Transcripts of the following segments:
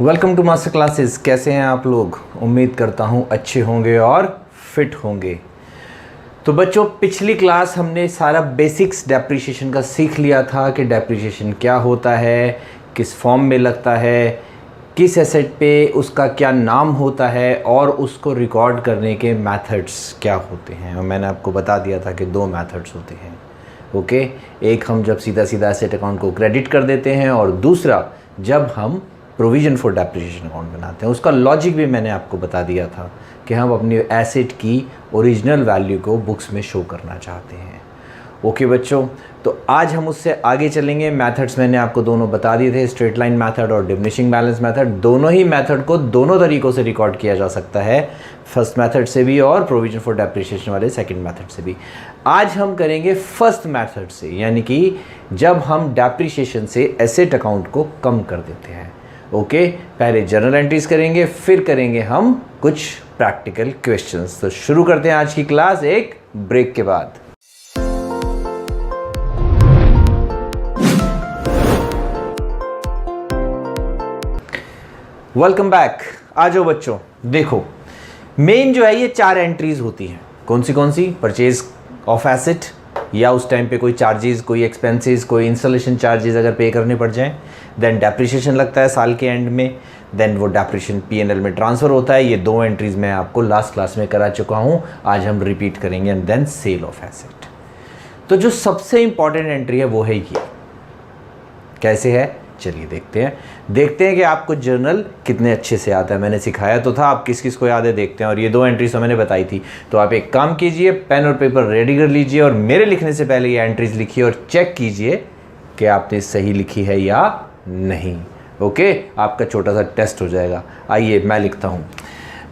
Welcome to master classes. कैसे हैं आप लोग? उम्मीद करता हूं अच्छे होंगे और फिट होंगे। तो बच्चों, पिछली क्लास हमने सारा बेसिक्स डेप्रिसिएशन का सीख लिया था कि डेप्रिसिएशन क्या होता है, किस फॉर्म में लगता है, किस एसेट पे उसका क्या नाम होता है और उसको रिकॉर्ड करने के मेथड्स क्या होते हैं। और मैंने आपको बता दिया था कि दो मेथड्स होते हैं। ओके, एक हम जब सीधा सीधा एसेट अकाउंट को क्रेडिट कर देते हैं और दूसरा जब हम प्रोविज़न फॉर डेप्रिसिएशन अकाउंट बनाते हैं। उसका लॉजिक भी मैंने आपको बता दिया था कि हम अपनी एसेट की ओरिजिनल वैल्यू को बुक्स में शो करना चाहते हैं। ओके बच्चों, तो आज हम उससे आगे चलेंगे। मेथड्स मैंने आपको दोनों बता दिए थे, स्ट्रेट लाइन मेथड और डिमिनिशिंग बैलेंस मेथड। दोनों ही मेथड को दोनों तरीक़ों से रिकॉर्ड किया जा सकता है, फर्स्ट मेथड से भी और प्रोविज़न फॉर डेप्रिसिएशन वाले सेकंड मेथड से भी। आज हम करेंगे फर्स्ट मेथड से, यानी कि जब हम डेप्रिसिएशन से एसेट अकाउंट को कम कर देते हैं। ओके, पहले जर्नल एंट्रीज करेंगे, फिर करेंगे हम कुछ प्रैक्टिकल क्वेश्चंस। तो शुरू करते हैं आज की क्लास एक ब्रेक के बाद। Welcome back. आ जाओ बच्चों, देखो मेन जो है ये 4 एंट्रीज होती हैं। कौन सी? परचेज ऑफ एसेट, या उस टाइम पे कोई चार्जेस, कोई एक्सपेंसेस, कोई इंस्टॉलेशन चार्जेस अगर पे करने पड़ जाएं। देन डेप्रिसिएशन लगता है साल के एंड में। देन वो डेप्रिसिएशन P&L में ट्रांसफ़र होता है। ये 2 एंट्रीज मैं आपको लास्ट क्लास में करा चुका हूँ, आज हम रिपीट करेंगे। And then sale of asset. तो जो सबसे इंपॉर्टेंट एंट्री है वो है ये। कैसे है चलिए देखते हैं कि आपको जर्नल कितने अच्छे से आता है। मैंने सिखाया तो था, आप किस किस को याद है देखते हैं। और ये 2 एंट्रीज तो मैंने बताई थी। तो आप एक काम कीजिए, पेन और पेपर रेडी कर लीजिए और मेरे लिखने से पहले ये एंट्रीज लिखिए और चेक कीजिए कि आपने सही लिखी है या नहीं। ओके, आपका छोटा सा टेस्ट हो जाएगा। आइए मैं लिखता हूँ।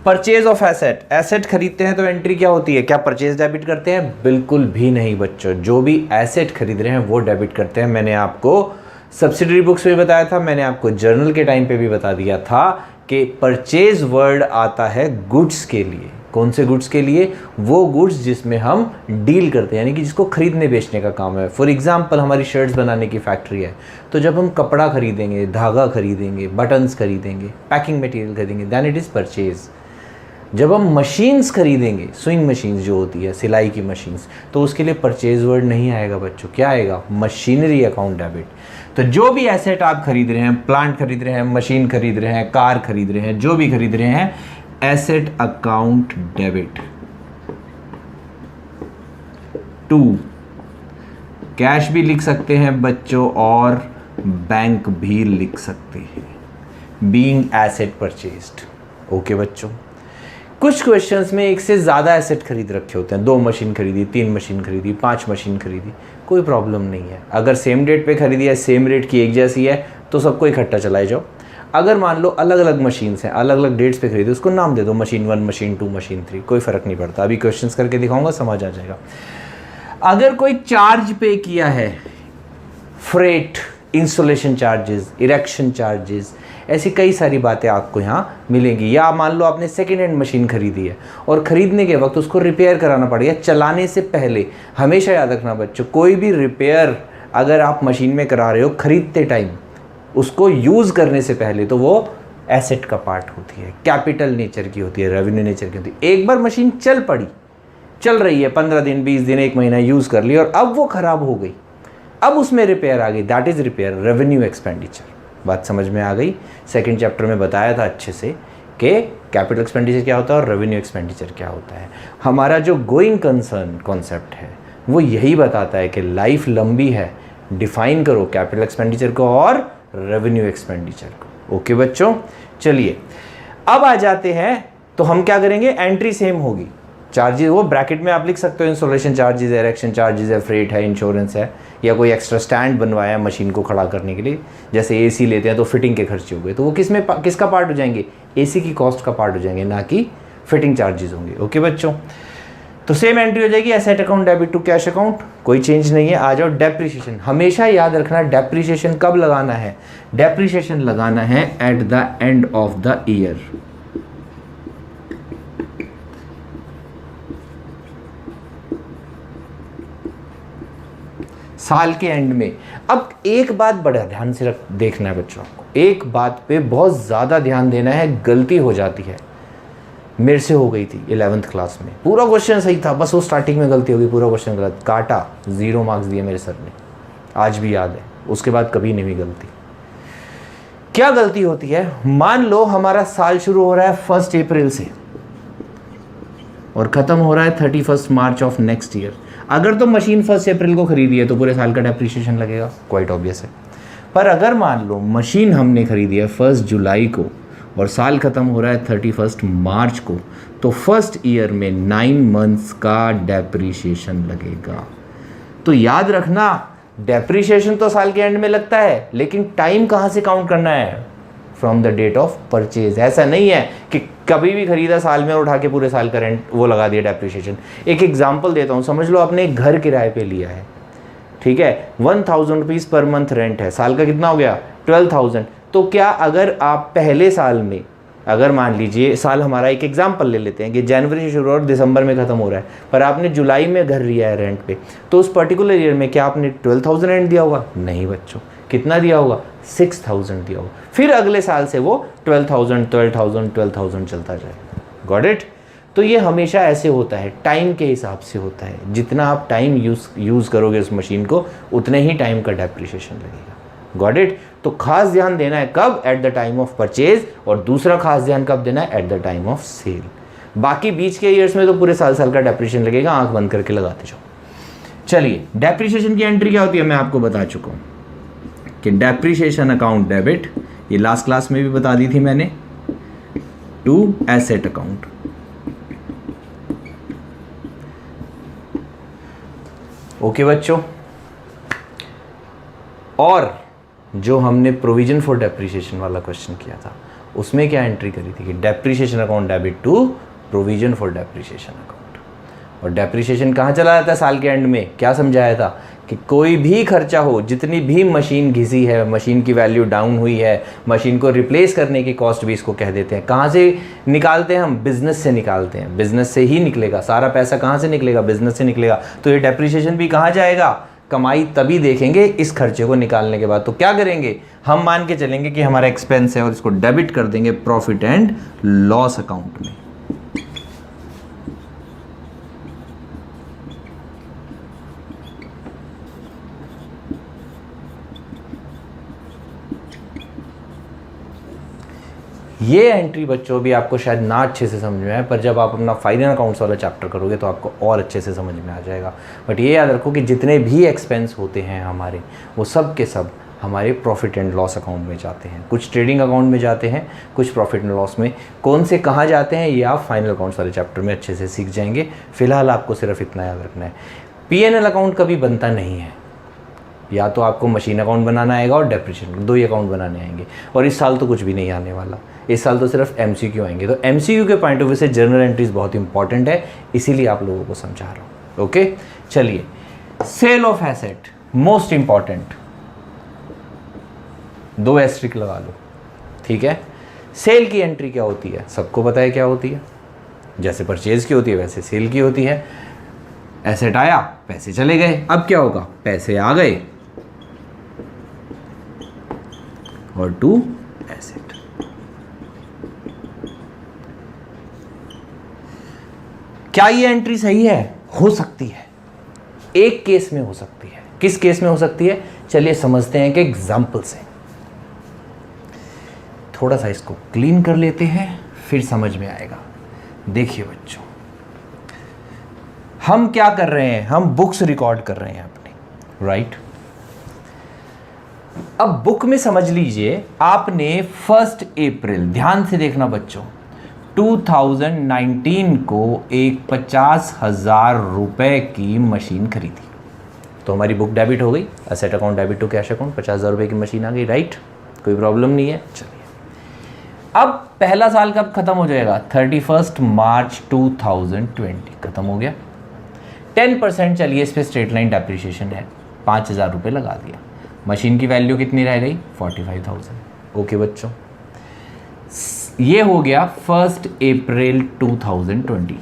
परचेज ऑफ एसेट, एसेट खरीदते हैं तो एंट्री क्या होती है? क्या परचेज डेबिट करते हैं? बिल्कुल भी नहीं बच्चों। जो भी एसेट खरीद रहे हैं वो डेबिट करते हैं। मैंने आपको सब्सिडरी बुक्स में बताया था, मैंने आपको जर्नल के टाइम पे भी बता दिया था कि परचेज वर्ड आता है गुड्स के लिए। कौन से गुड्स के लिए? वो गुड्स जिसमें हम डील करते हैं, यानी कि जिसको खरीदने बेचने का काम है। फॉर एग्जांपल, हमारी शर्ट्स बनाने की फैक्ट्री है, तो जब हम कपड़ा खरीदेंगे, धागा खरीदेंगे, बटन्स खरीदेंगे, पैकिंग मटेरियल खरीदेंगे, दैन इट इज़ परचेज। जब हम मशीन्स खरीदेंगे, स्विंग मशीन्स जो होती है, सिलाई की मशीन्स, तो उसके लिए परचेज वर्ड नहीं आएगा बच्चों। क्या आएगा? Machinery account debit. तो जो भी एसेट आप खरीद रहे हैं, प्लांट खरीद रहे हैं, मशीन खरीद रहे हैं, कार खरीद रहे हैं, जो भी खरीद रहे हैं, asset account debit to cash भी लिख सकते हैं बच्चों और बैंक भी लिख सकते हैं, बीइंग एसेट परचेज्ड। ओके बच्चों, कुछ क्वेश्चंस में एक से ज़्यादा एसेट खरीद रखे होते हैं। 2 मशीन खरीदी, 3 मशीन खरीदी, 5 मशीन खरीदी, कोई प्रॉब्लम नहीं है। अगर सेम डेट पे खरीदी है, सेम रेट की एक जैसी है, तो सबको इकट्ठा चलाए जाओ। अगर मान लो अलग अलग मशीन्स हैं, अलग अलग डेट्स पे खरीदी, उसको नाम दे दो, मशीन 1, मशीन 2, मशीन 3, कोई फ़र्क नहीं पड़ता। अभी क्वेश्चंस करके दिखाऊंगा, समझ आ जाएगा। अगर कोई चार्ज पे किया है, freight, installation charges, erection charges, ऐसी कई सारी बातें आपको यहाँ मिलेंगी। या मान लो आपने सेकेंड हैंड मशीन खरीदी है और ख़रीदने के वक्त उसको रिपेयर कराना पड़ेगा चलाने से पहले। हमेशा याद रखना बच्चों, कोई भी रिपेयर अगर आप मशीन में करा रहे हो खरीदते टाइम, उसको यूज़ करने से पहले, तो वो एसेट का पार्ट होती है, कैपिटल नेचर की होती है, रेवेन्यू नेचर की होती है। एक बार मशीन चल रही है, 15 दिन, 20 दिन, 1 महीना यूज़ कर ली और अब वो ख़राब हो गई, अब उसमें रिपेयर आ गई, that is repair, revenue expenditure. बात समझ में आ गई? सेकंड चैप्टर में बताया था अच्छे से कि कैपिटल एक्सपेंडिचर क्या होता है और रेवेन्यू एक्सपेंडिचर क्या होता है। हमारा जो गोइंग कंसर्न कॉन्सेप्ट है वो यही बताता है कि लाइफ लंबी है, डिफाइन करो कैपिटल एक्सपेंडिचर को और रेवेन्यू एक्सपेंडिचर को। ओके बच्चों, चलिए अब आ जाते हैं। तो हम क्या करेंगे? एंट्री सेम होगी। चार्जेस वो ब्रैकेट में आप लिख सकते हो, इंस्टॉलेशन चार्जेस है, इरेक्शन चार्जेस है, फ्रेट है, इंश्योरेंस है, या कोई एक्स्ट्रा स्टैंड बनवाया है मशीन को खड़ा करने के लिए। जैसे एसी लेते हैं तो फिटिंग के खर्चे हो गए, तो वो किसका पार्ट हो जाएंगे? एसी की कॉस्ट का पार्ट हो जाएंगे, ना कि फिटिंग चार्जेस होंगे। ओके बच्चों, तो सेम एंट्री हो जाएगी, asset account debit to cash account, कोई चेंज नहीं है। आ जाओ डेप्रिसिएशन। हमेशा याद रखना डेप्रिसिएशन कब लगाना है? डेप्रिसिएशन लगाना है at the end of the year. साल के एंड में। अब एक बात बड़ा ध्यान से देखना है बच्चों आपको, एक बात पे बहुत ज़्यादा ध्यान देना है, गलती हो जाती है, मेरे से हो गई थी 11th क्लास में। पूरा क्वेश्चन सही था, बस वो स्टार्टिंग में गलती हो गई, पूरा क्वेश्चन गलत, काटा, 0 मार्क्स दिए मेरे सर ने, आज भी याद है। उसके बाद कभी नहीं हुई गलती। क्या गलती होती है, मान लो हमारा साल शुरू हो रहा है 1 अप्रैल से और ख़त्म हो रहा है 31 मार्च ऑफ नेक्स्ट ईयर। अगर तो मशीन 1 अप्रैल को खरीदी है तो पूरे साल का डेप्रिसिएशन लगेगा, क्वाइट ऑब्वियस है। पर अगर मान लो मशीन हमने खरीदी है 1 जुलाई को और साल ख़त्म हो रहा है 31 मार्च को, तो फर्स्ट ईयर में 9 मंथ्स का डेप्रिसिएशन लगेगा। तो याद रखना, डेप्रिसिएशन तो साल के एंड में लगता है, लेकिन टाइम कहाँ से काउंट करना है, from the date of purchase. ऐसा नहीं है कि कभी भी खरीदा साल में और उठा के पूरे साल का रेंट वो लगा दिया डेप्रिसिएशन। एक एग्जांपल देता हूँ, समझ लो आपने एक घर किराए पे लिया है, ठीक है, 1000 रुपीज़ पर मंथ रेंट है, साल का कितना हो गया 12,000। तो क्या अगर आप पहले साल में, अगर मान लीजिए साल हमारा एक एग्जांपल ले लेते हैं कि जनवरी से शुरू और दिसंबर में ख़त्म हो रहा है, पर आपने जुलाई में घर लिया है रेंट पे, तो उस पर्टिकुलर ईयर में क्या आपने 12,000 रेंट दिया होगा? नहीं बच्चों, कितना दिया होगा? 6,000 दिया होगा। फिर अगले साल से वो 12,000 12,000 12,000 चलता जाएगा। Got it? तो ये हमेशा ऐसे होता है, टाइम के हिसाब से होता है। जितना आप टाइम यूज़ करोगे उस मशीन को, उतने ही टाइम का डेप्रिसिएशन लगेगा। Got it? तो खास ध्यान देना है कब? At the time of purchase, और दूसरा खास ध्यान कब देना है? At the time of sale. बाकी बीच के ईयर्स में तो पूरे साल का डेप्रिसिएशन लगेगा, आंख बंद करके लगाते जाओ। चलिए, डेप्रिसिएशन की एंट्री क्या होती है मैं आपको बता चुका हूँ कि डेप्रिसिएशन अकाउंट डेबिट, ये लास्ट क्लास में भी बता दी थी मैंने, टू एसेट अकाउंट। ओके बच्चों, और जो हमने प्रोविजन फॉर डेप्रिसिएशन वाला क्वेश्चन किया था, उसमें क्या एंट्री करी थी कि depreciation account debit to provision for depreciation account. और डेप्रिसिएशन कहाँ चला जाता है साल के एंड में? क्या समझाया था कि कोई भी खर्चा हो, जितनी भी मशीन घिसी है, मशीन की वैल्यू डाउन हुई है, मशीन को रिप्लेस करने की कॉस्ट भी इसको कह देते हैं। कहाँ से निकालते हैं हम? बिजनेस से निकालते हैं। बिजनेस से ही निकलेगा सारा पैसा। कहाँ से निकलेगा? बिजनेस से निकलेगा। तो ये डेप्रिसिएशन भी कहाँ जाएगा? कमाई तभी देखेंगे इस खर्चे को निकालने के बाद। तो क्या करेंगे हम? मान के चलेंगे कि हमारा एक्सपेंस है और इसको डेबिट कर देंगे प्रॉफिट एंड लॉस अकाउंट में। ये एंट्री बच्चों भी आपको शायद ना अच्छे से समझ में आए, पर जब आप अपना फाइनल अकाउंट्स वाला चैप्टर करोगे तो आपको और अच्छे से समझ में आ जाएगा। बट ये याद रखो कि जितने भी एक्सपेंस होते हैं हमारे, वो सब के सब हमारे प्रॉफिट एंड लॉस अकाउंट में जाते हैं। कुछ ट्रेडिंग अकाउंट में जाते हैं, कुछ प्रॉफिट एंड लॉस में। कौन से कहाँ जाते हैं ये आप फाइनल अकाउंट्स वाले चैप्टर में अच्छे से सीख जाएंगे। फिलहाल आपको सिर्फ इतना याद रखना है, P&L अकाउंट कभी बनता नहीं है। या तो आपको मशीन अकाउंट बनाना आएगा और डेप्रिसिएशन, 2 ही अकाउंट बनाने आएंगे। और इस साल तो कुछ भी नहीं आने वाला, इस साल तो सिर्फ MCQ आएंगे। तो MCQ के पॉइंट ऑफ व्यू से जर्नल एंट्रीज बहुत इंपॉर्टेंट है, इसीलिए आप लोगों को समझा रहा हूँ। ओके, चलिए, sale of asset most important, 2 asterisk लगा लो, ठीक है। सेल की एंट्री क्या होती है? सबको पता है क्या होती है। जैसे परचेज की होती है वैसे सेल की होती है। एसेट आया, पैसे चले गए। अब क्या होगा? पैसे आ गए और टू एसेट। क्या ये एंट्री सही है? हो सकती है, एक केस में हो सकती है। किस केस में हो सकती है? चलिए समझते हैं कि एग्जाम्पल से। थोड़ा सा इसको क्लीन कर लेते हैं, फिर समझ में आएगा। देखिए बच्चों, हम क्या कर रहे हैं? हम बुक्स रिकॉर्ड कर रहे हैं अपनी, राइट। अब बुक में समझ लीजिए आपने 1 अप्रैल, ध्यान से देखना बच्चों, 2019 को एक 50,000 रुपए की मशीन खरीदी। तो हमारी बुक डेबिट हो गई, asset account debit to cash account, 50,000 रुपए की मशीन आ गई, राइट। कोई प्रॉब्लम नहीं है। चलिए, अब पहला साल कब खत्म हो जाएगा? 31 मार्च 2020 खत्म हो गया। 10% चलिए इस पे स्ट्रेट लाइन डेप्रिसिएशन है, 5,000 रुपये लगा दिया। मशीन की वैल्यू कितनी रह गई? 45,000। ओके बच्चों, ये हो गया 1 अप्रैल 2020,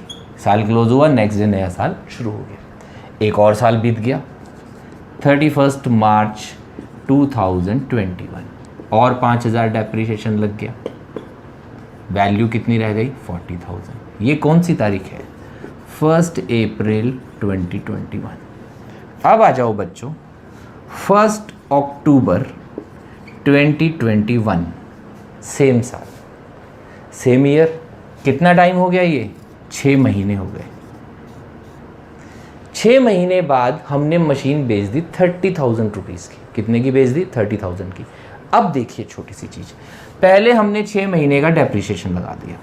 साल क्लोज हुआ, नेक्स्ट डे नया साल शुरू हो गया। एक और साल बीत गया, 31 मार्च 2021। और 5,000 डेप्रिसिएशन लग गया, वैल्यू कितनी रह गई 40,000। ये कौन सी तारीख है 1 अप्रैल 2021। अब आ जाओ बच्चों 1 अक्टूबर 2021, सेम साल सेम ईयर। कितना टाइम हो गया ये 6 महीने हो गए। 6 महीने बाद हमने मशीन बेच दी 30,000 रुपीज़ की। कितने की बेच दी 30,000 की। अब देखिए छोटी सी चीज़, पहले हमने 6 महीने का डेप्रिसिएशन लगा दिया,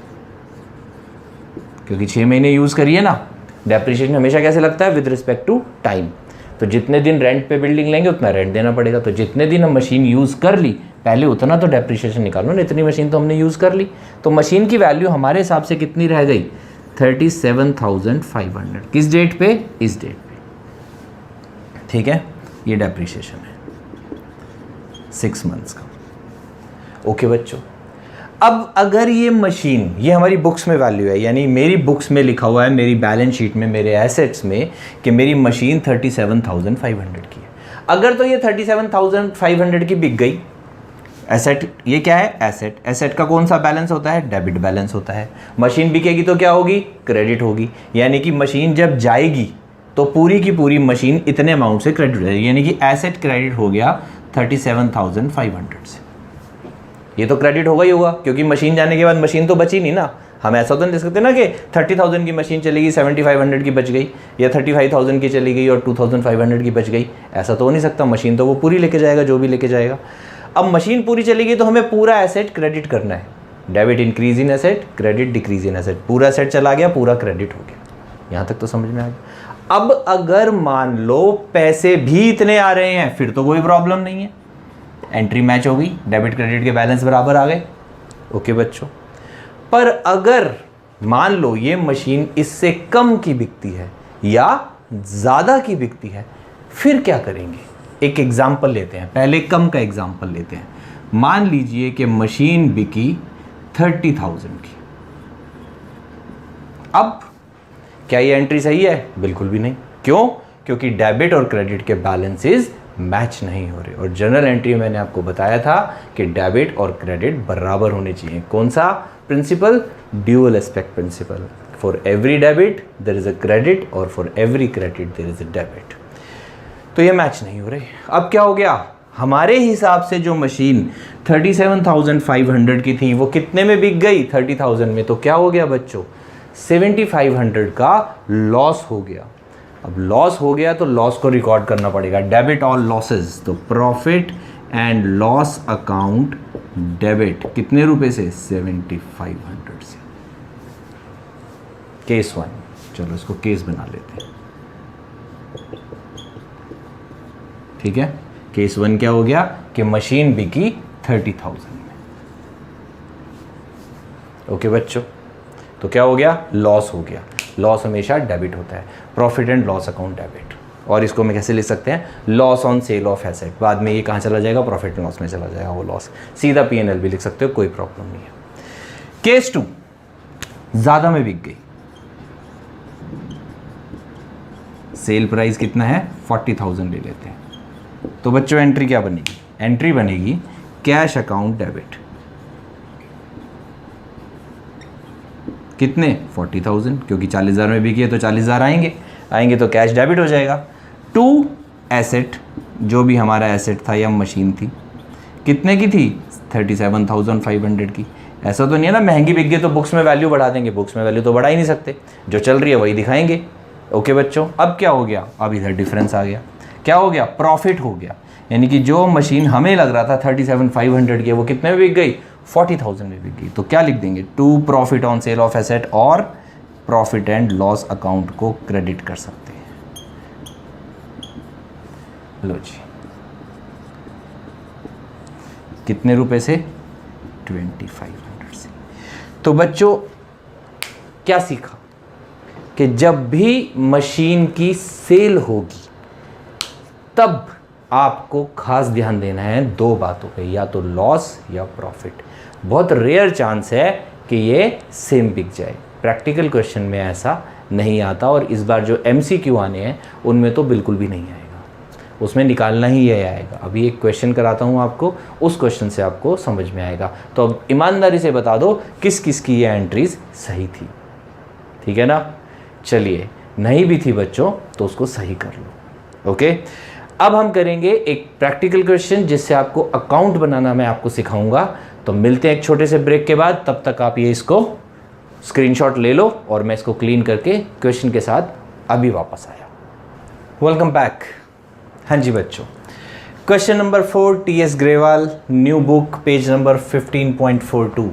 क्योंकि 6 महीने यूज़ करिए ना, डेप्रिसिएशन हमेशा कैसे लगता है विद रिस्पेक्ट टू टाइम। तो जितने दिन रेंट पे बिल्डिंग लेंगे उतना रेंट देना पड़ेगा। तो जितने दिन हम मशीन यूज़ कर ली पहले उतना तो डेप्रिसिएशन निकालो ना, इतनी मशीन तो हमने यूज़ कर ली। तो मशीन की वैल्यू हमारे हिसाब से कितनी रह गई 37,500। किस डेट पे, इस डेट पे। ठीक है, ये डेप्रिसिएशन है 6 मंथ्स का। ओके बच्चों, अब अगर ये मशीन, ये हमारी बुक्स में वैल्यू है, यानी मेरी बुक्स में लिखा हुआ है, मेरी बैलेंस शीट में, मेरे एसेट्स में कि मेरी मशीन 37,500 की है। अगर तो ये 37,500 की बिक गई, एसेट, ये क्या है एसेट। एसेट का कौन सा बैलेंस होता है, डेबिट बैलेंस होता है। मशीन बिकेगी तो क्या होगी, क्रेडिट होगी। यानी कि मशीन जब जाएगी तो पूरी की पूरी मशीन इतने अमाउंट से क्रेडिट हो जाएगी, यानी कि एसेट क्रेडिट हो गया 37,500 से। ये तो क्रेडिट होगा ही होगा, क्योंकि मशीन जाने के बाद मशीन तो बची नहीं ना। हम ऐसा तो नहीं देख सकते ना कि 30,000 की मशीन चली गई 7,500 की बच गई, या 35,000 की चली गई और 2,500 की बच गई। ऐसा तो हो नहीं सकता, मशीन तो वो पूरी लेके जाएगा जो भी लेके जाएगा। अब मशीन पूरी चली गई तो हमें पूरा एसेट क्रेडिट करना है। Debit increase in asset, credit decrease in asset. पूरा एसेट चला गया, पूरा क्रेडिट हो गया। यहाँ तक तो समझ में आ गया। अब अगर मान लो पैसे भी इतने आ रहे हैं फिर तो कोई प्रॉब्लम नहीं है, एंट्री मैच हो गई, डेबिट क्रेडिट के बैलेंस बराबर आ गए। ओके बच्चों, पर अगर मान लो ये मशीन इससे कम की बिकती है या ज़्यादा की बिकती है, फिर क्या करेंगे। एक एग्जाम्पल लेते हैं, पहले कम का एग्जाम्पल लेते हैं। मान लीजिए कि मशीन बिकी 30,000 की। अब क्या ये एंट्री सही है, बिल्कुल भी नहीं। क्यों, क्योंकि डेबिट और क्रेडिट के बैलेंसेस मैच नहीं हो रहे। और जनरल एंट्री में मैंने आपको बताया था कि डेबिट और क्रेडिट बराबर होने चाहिए। कौन सा principle, dual aspect principle. For every debit there is a credit और for every credit there is a debit. तो ये मैच नहीं हो रहे। अब क्या हो गया, हमारे हिसाब से जो मशीन 37,500 की थी वो कितने में बिक गई 30,000 में। तो क्या हो गया बच्चों 7,500 का लॉस हो गया। अब लॉस हो गया तो लॉस को रिकॉर्ड करना पड़ेगा, डेबिट ऑल लॉसेस। तो profit and loss account debit कितने रुपए से 7,500 से। केस 1, चलो इसको केस बना लेते हैं। ठीक है, केस 1 क्या हो गया कि मशीन बिकी 30,000 में। ओके बच्चों, तो क्या हो गया, लॉस हो गया। लॉस हमेशा डेबिट होता है, profit and loss account debit. और इसको मैं कैसे लिख सकते हैं, loss on sale of asset. बाद में ये कहाँ चला जाएगा, प्रॉफिट एंड लॉस में चला जाएगा वो लॉस। सीधा P&L भी लिख सकते हो, कोई प्रॉब्लम नहीं है। केस 2, ज़्यादा में बिक गई। सेल प्राइस कितना है 40,000 ले लेते हैं। तो बच्चों एंट्री क्या बनेगी, एंट्री बनेगी कैश अकाउंट डेबिट। कितने 40,000, क्योंकि 40,000 में बिकी है तो 40,000 आएंगे तो कैश डेबिट हो जाएगा। टू एसेट, जो भी हमारा एसेट था या मशीन थी, कितने की थी 37,500 की। ऐसा तो नहीं है ना महंगी बिक गई तो बुक्स में वैल्यू बढ़ा देंगे, बुक्स में वैल्यू तो बढ़ा ही नहीं सकते, जो चल रही है वही दिखाएंगे। ओके बच्चों, अब क्या हो गया, अब इधर डिफरेंस आ गया। क्या हो गया, प्रॉफिट हो गया। यानी कि जो मशीन हमें लग रहा था 37,500 की वो कितने में बिक गई 40,000 में बिक गई। तो क्या लिख देंगे, to profit on sale of asset और प्रॉफिट एंड लॉस अकाउंट को क्रेडिट कर सकते हैं। लो जी, कितने रुपए से 2,500 से। तो बच्चों क्या सीखा कि जब भी मशीन की सेल होगी तब आपको खास ध्यान देना है दो बातों पे, या तो लॉस या प्रॉफिट। बहुत रेयर चांस है कि ये सेम बिक जाए, प्रैक्टिकल क्वेश्चन में ऐसा नहीं आता, और इस बार जो MCQ आने हैं उनमें तो बिल्कुल भी नहीं आएगा। उसमें निकालना ही ये आएगा। अभी एक क्वेश्चन कराता हूँ आपको, उस क्वेश्चन से आपको समझ में आएगा। तो अब ईमानदारी से बता दो किस किस की ये एंट्रीज सही थी, ठीक है ना। चलिए, नहीं भी थी बच्चों तो उसको सही कर लो। ओके, अब हम करेंगे एक प्रैक्टिकल क्वेश्चन जिससे आपको अकाउंट बनाना मैं आपको सिखाऊंगा। तो मिलते हैं एक छोटे से ब्रेक के बाद, तब तक आप ये इसको स्क्रीनशॉट ले लो और मैं इसको क्लीन करके क्वेश्चन के साथ अभी वापस आया। Welcome back. हाँ जी बच्चों, question number 4 TS Grewal, new book, page number 15.42।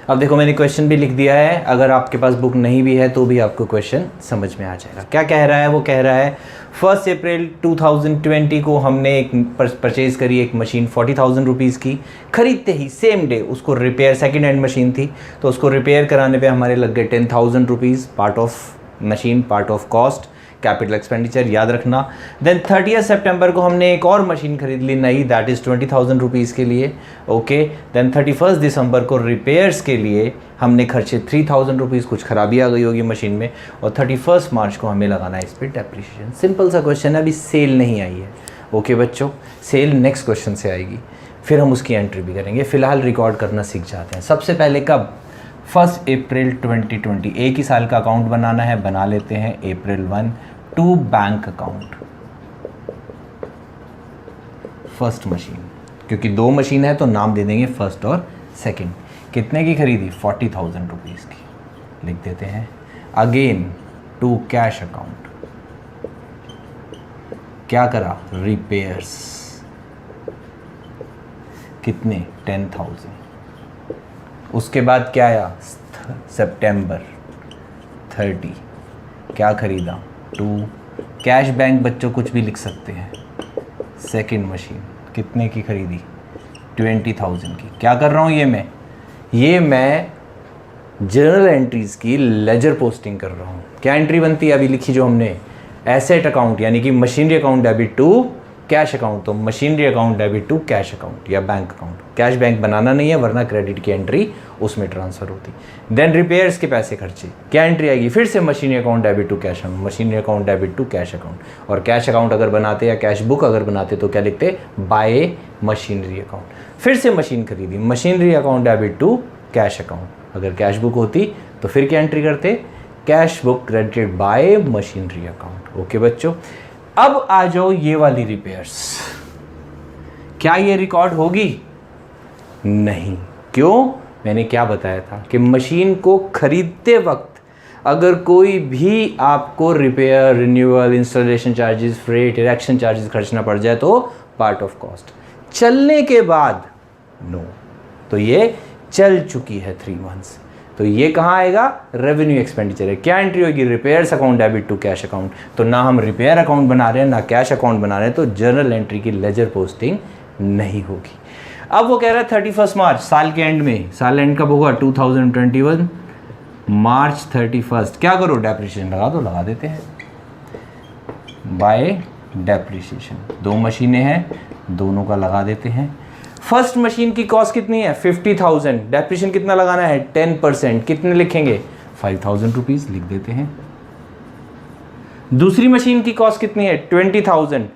अब देखो मैंने क्वेश्चन भी लिख दिया है, अगर आपके पास बुक नहीं भी है तो भी आपको क्वेश्चन समझ में आ जाएगा। क्या कह रहा है, वो कह रहा है 1 अप्रैल 2020 को हमने एक परचेज़ करी एक मशीन 40,000 रुपीज़ की। खरीदते ही सेम डे उसको रिपेयर, सेकेंड हैंड मशीन थी तो उसको रिपेयर कराने पे हमारे लग गए 10,000 rupees, part of machine, part of cost, capital expenditure, याद रखना। देन 30 सितंबर को हमने एक और मशीन खरीद ली नई, दैट इज़ 20,000 रुपीज़ के लिए। ओके, देन 31 दिसंबर को रिपेयर्स के लिए हमने खर्चे 3,000 रुपीज़, कुछ खराबी आ गई होगी मशीन में, और 31 मार्च को हमें लगाना है इस पर डेप्रिसिएशन। सिंपल सा क्वेश्चन है, अभी सेल नहीं आई है। ओके बच्चों, सेल नेक्स्ट क्वेश्चन से आएगी, फिर हम उसकी एंट्री भी करेंगे। फिलहाल रिकॉर्ड करना सीख जाते हैं। सबसे पहले कब, 1 अप्रैल 2020, एक ही साल का अकाउंट बनाना है, बना लेते हैं। April 1 to bank account, first machine, क्योंकि 2 मशीन है तो नाम दे देंगे फर्स्ट और सेकंड। कितने की खरीदी, 40,000 रुपीज़ की, लिख देते हैं। अगेन टू कैश अकाउंट, क्या करा, रिपेयर्स, कितने, 10,000। उसके बाद क्या आया, सितंबर 30, क्या खरीदा, 2 कैश बैंक, बच्चों कुछ भी लिख सकते हैं। सेकंड मशीन कितने की खरीदी, 20,000 की। क्या कर रहा हूँ ये मैं जर्नल एंट्रीज की लेजर पोस्टिंग कर रहा हूँ। क्या एंट्री बनती है अभी लिखी जो हमने, एसेट अकाउंट यानी कि machinery account debit to cash account, तो machinery account debit to cash account या बैंक अकाउंट। कैश बैंक बनाना नहीं है वरना क्रेडिट की एंट्री उसमें ट्रांसफर होती। देन रिपेयर्स के पैसे खर्चे, क्या एंट्री आएगी, फिर से machinery account debit to cash account, machinery account debit to cash account. और कैश अकाउंट अगर बनाते या कैश बुक अगर बनाते तो क्या लिखते, बाय मशीनरी अकाउंट। फिर से मशीन खरीदी, machinery account debit to cash account. अगर कैश बुक होती तो फिर क्या एंट्री करते, cash book credited by machinery account. Okay बच्चों, अब आ जाओ ये वाली रिपेयर्स, क्या ये रिकॉर्ड होगी, नहीं। क्यों, मैंने क्या बताया था कि मशीन को खरीदते वक्त अगर कोई भी आपको repair, renewal, installation charges, freight, erection charges खर्चना पड़ जाए तो पार्ट ऑफ कॉस्ट। चलने के बाद नो, तो ये चल चुकी है 3 मंथ्स, तो ये कहाँ आएगा, रेवेन्यू एक्सपेंडिचर है। क्या एंट्री होगी, repairs account debit to cash account. तो ना हम रिपेयर अकाउंट बना रहे हैं ना कैश अकाउंट बना रहे हैं, तो जर्नल एंट्री की लेजर पोस्टिंग नहीं होगी। अब वो कह रहा है 31 मार्च, साल के एंड में, साल एंड कब होगा, 2021 मार्च 31। क्या करो, डेप्रिसिएशन लगा दो, लगा देते हैं बाय डेप्रिसिएशन। 2 मशीनें हैं, दोनों का लगा देते हैं। फर्स्ट मशीन की कॉस्ट कितनी है, 50,000, डेप्रिसिएशन कितना लगाना है, 10%, कितने लिखेंगे, 5,000 रुपीज़, लिख देते हैं। दूसरी मशीन की कॉस्ट कितनी है, 20,000,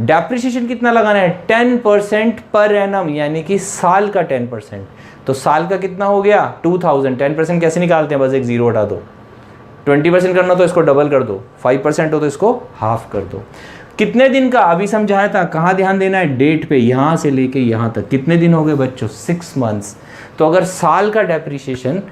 डेप्रिसिएशन कितना लगाना है, 10% पर एनम, यानी कि साल का 10%। तो साल का कितना हो गया, 2,000। 10% कैसे निकालते हैं, बस एक जीरो हटा दो। 20% करना तो इसको डबल कर दो, 5% हो तो इसको हाफ कर दो। कितने दिन का, अभी समझाया था, कहाँ ध्यान देना है, डेट पे, यहाँ से लेके यहाँ तक कितने दिन हो गए बच्चों, 6 मंथ्स। तो अगर साल का डेप्रिसिएशन